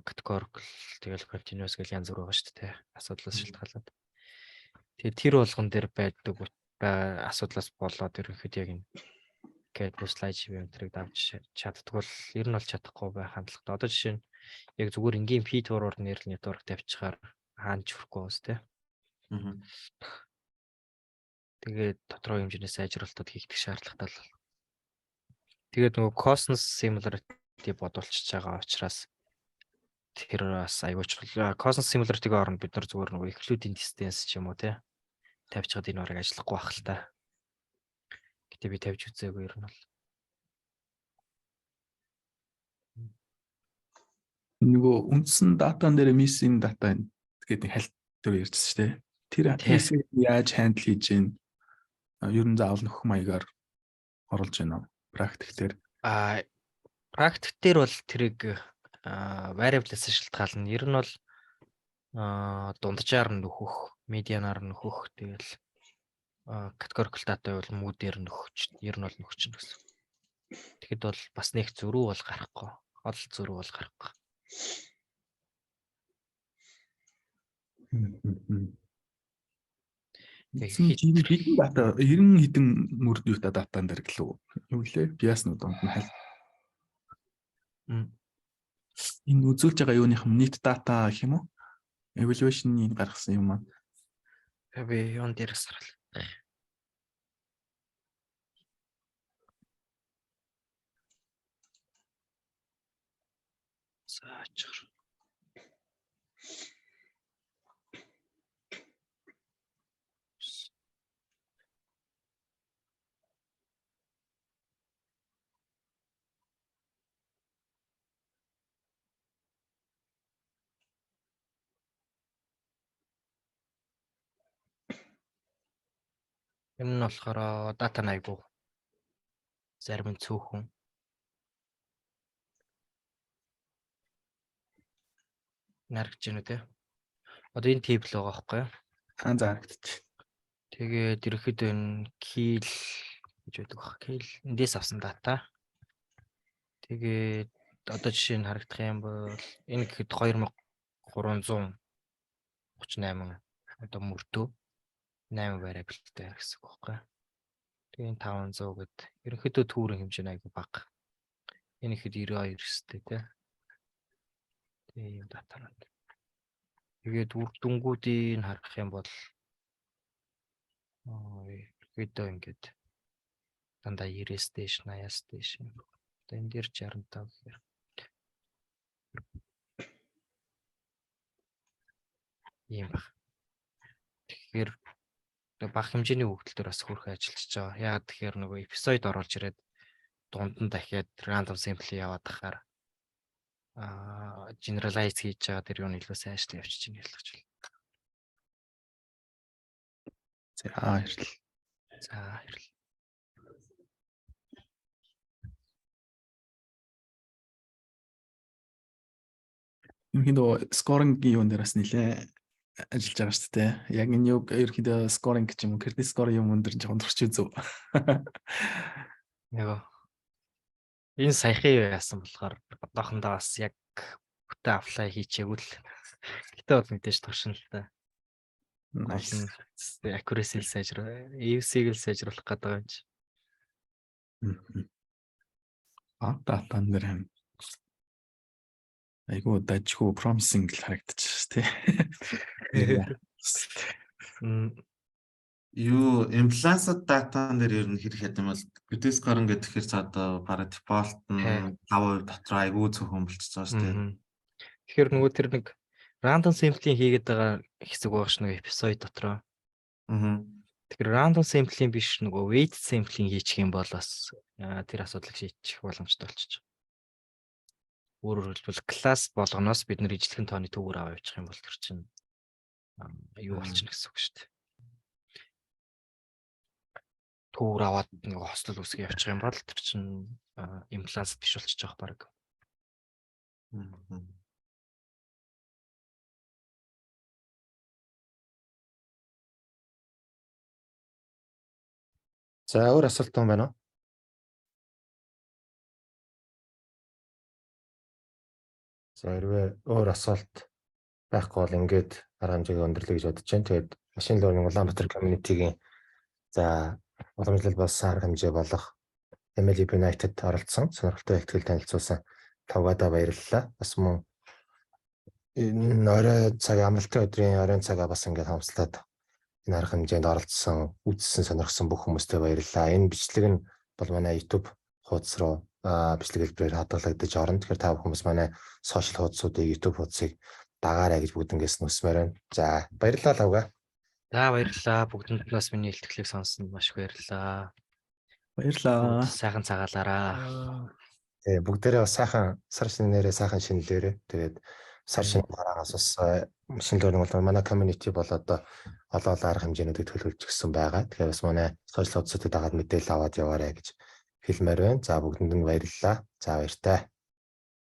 categorical тэгэл continuous гэл янз бүр байгаа шүү дээ. Асуудлаас шалтгаалаад. Тэгээд тэр болгон дээр байдаг асуудлаас болоод ерөнхийдөө яг энэ cat boost slide GPM-ийг давж чаддгүй бол ер нь бол чадахгүй байх хандлагатай. Одоо жишээ нь яг зүгээр энгийн P-туруур neural network тавьчихаар хаанч хүрхгүй бас тий. Тэгээд дотроо хэмжээний сайжруулалтад хийгдэх шаардлагатай л. Тэгээд нөгөө cosines similarity бодуулчихж байгаа учраас тэр бас аюул чухал. Cosines similarity-г оронд бид нар зүгээр нөгөө excluding distance ч юм уу тий тавьчихад энэ бараг ажиллахгүй байх л та. Гэтэ би тавьж үзээгүй ер нь бол. нөгөө үндсэн датан дээр missing data гэдэг хальт төр ярьжсэн шүү дээ. Тэр PC яаж хандл хийж гин ер нь заавал нөхөх маягаар оруулж байна уу? Практик дээр. Практик дээр бол тэрийг variable-с шалтгаална. Ер нь бол дунджаар нөхөх, медианаар нөхөх, тэгэл categorical data бол мүүдээр нөхөж, ер нь бол нөхөж гэсэн. Тэгэхэд бол бас нэг зөрүү бол гарахгүй. Хол зөрүү бол гарахгүй. Хэдэн дата 90 хэдэн мөрд юута датан дээр гэлөө. Юу гэлээ? Биаснууд донд нь хал. Энэ үзүүлж байгаа юуных нь нийт дата гэх юм уу? Evaluation-ийг гаргасан юм аа. Би юун дээр сарал. Саачаар. Энэ нь болохоор дата найгуу. Зарим нь цөөхөн. Нарагч гэнэ үү те. Одоо энэ тейбл байгаа байхгүй юу? За харагдчих. Тэгээд ерөөхдөө энэ kill гэж байдаг баг. Kill эндээс авсан дата. Тэгээд одоо жишээ нь харагдах юм бол энэ гэхэд 2338 одоо мөрдөө 8 variable-тэй гэсэн үг байхгүй. Тэгээд 500 гэд ерөнхийдөө түүрийн хэмжээ айгүй бага. Энэ ихэд 92 өстэй тий. Тэгээд датанууд. Тэгээд үр дүнгуудыг харах юм бол ерөнхийдөө ингээд дандаа 90-с дээш 80-с дээш. Одоо энэ дээр 65 гэхээр ийм баг. Тэгэхээр бага хэмжээний хөгжөлтөөр бас хөрх ажиллаж байгаа. Яагаад тэгэхээр нөгөө эпизод оруулж ирээд дунд нь дахиад random sample яваад тахаар generalize хийж байгаа тэр юу нь илүү сайн ажил явуулж байна ялгч байна. За баярлалаа. За баярлалаа. Ерөнхийдөө скорингийн юун дээр бас нэлээ ажиллаж байгаа шүү дээ. Яг энэ юу ерөнхийдөө скоринг гэж юм уу? Credit score юм өндөр жоохон туршиж үзв. Нөгөө энэ саяхан юу яасан болохоор одоохондоо бас яг бүтэ apply хийчихээгүй л. Гэтэ бол мэдээж туршина л та. Nice. Accuracy сайжруулах, EUC-г л сайжруулах гэдэг юм чи. Датан дээр юм. Айгуу дажгүй promising л харагдчих тий. Юу implicit data-н дээр ер нь хэрэг яд юм бол credit score гэдэг тэгэхээр за одоо para default нь 5% дотор айгүй цөөхөн болчихж байгаа шүү дээ. Тэгэхээр нөгөө тэр нэг random sampling хийгээд байгаа хэсэг байгаа ш нэг episode дотроо. Тэгэхээр random sampling биш нөгөө weight sampling хийчих юм бол бас тэр асуудлыг шийдчих боломжтой болчих. Өөрөөр хэлбэл класс болгоноос бид нэр ижлэхэн тооны төвөр аваа явуучих юм бол тэр чинь юу болчихно гэсэн үг шүү дээ. Төвөр аваад нэг хослол үсгээ явуучих юм бол тэр чинь имплант биш болчих жоох баг. За өөр асуулт байна уу? За хэрвээ өөр асуулт байхгүй бол ингээд арга хэмжээгээ өндөрлөе гэж бодож байна. Тэгээд машин learning Улаанбаатар community-гийн за уламжлал болсон арга хэмжээ болох ML United оролцсон сонирхолтой ихтгэл танилцуулсан тавгаадаа баярлалаа. Бас мөн энэ орой цаг амралтын өдрийн оройн цагаа бас ингээд хамсалаад энэ арга хэмжээнд оролцсон, үзсэн, сонирхсан бүх хүмүүстээ баярлалаа. Энэ бичлэг нь бол манай YouTube хуудас руу бичлэг хэлбэрээр хадгалагдаж орно. Тэгэхээр та хүмүүс манай сошиал хуудасуудыг, YouTube хуудсыг дагаарай гэж бүгднгээс нүсмээр байна. За баярлалаа лавга. За баярлалаа. Бүгдэнд бас миний илтгэлийг сонссонд маш их баярлалаа. Баярлалаа. Сайхан цагаалаараа. Тэгээ бүгдээрээ бас сайхан сар шинээрээ сайхан шинэлээрээ тэгээд сар шинэ гараагаас бас шинэлгэрийн бол манай community бол одоо олон арга хэмжээнүүдийг төлөвлөж гисэн байгаа. Тэгэхээр бас манай social хуудасуудад дагаад мэдээлэл аваад яваарэ гэж хэлмээр байна. За бүгдэнд нь баярлалаа. За баяртай.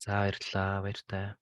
За баярлалаа.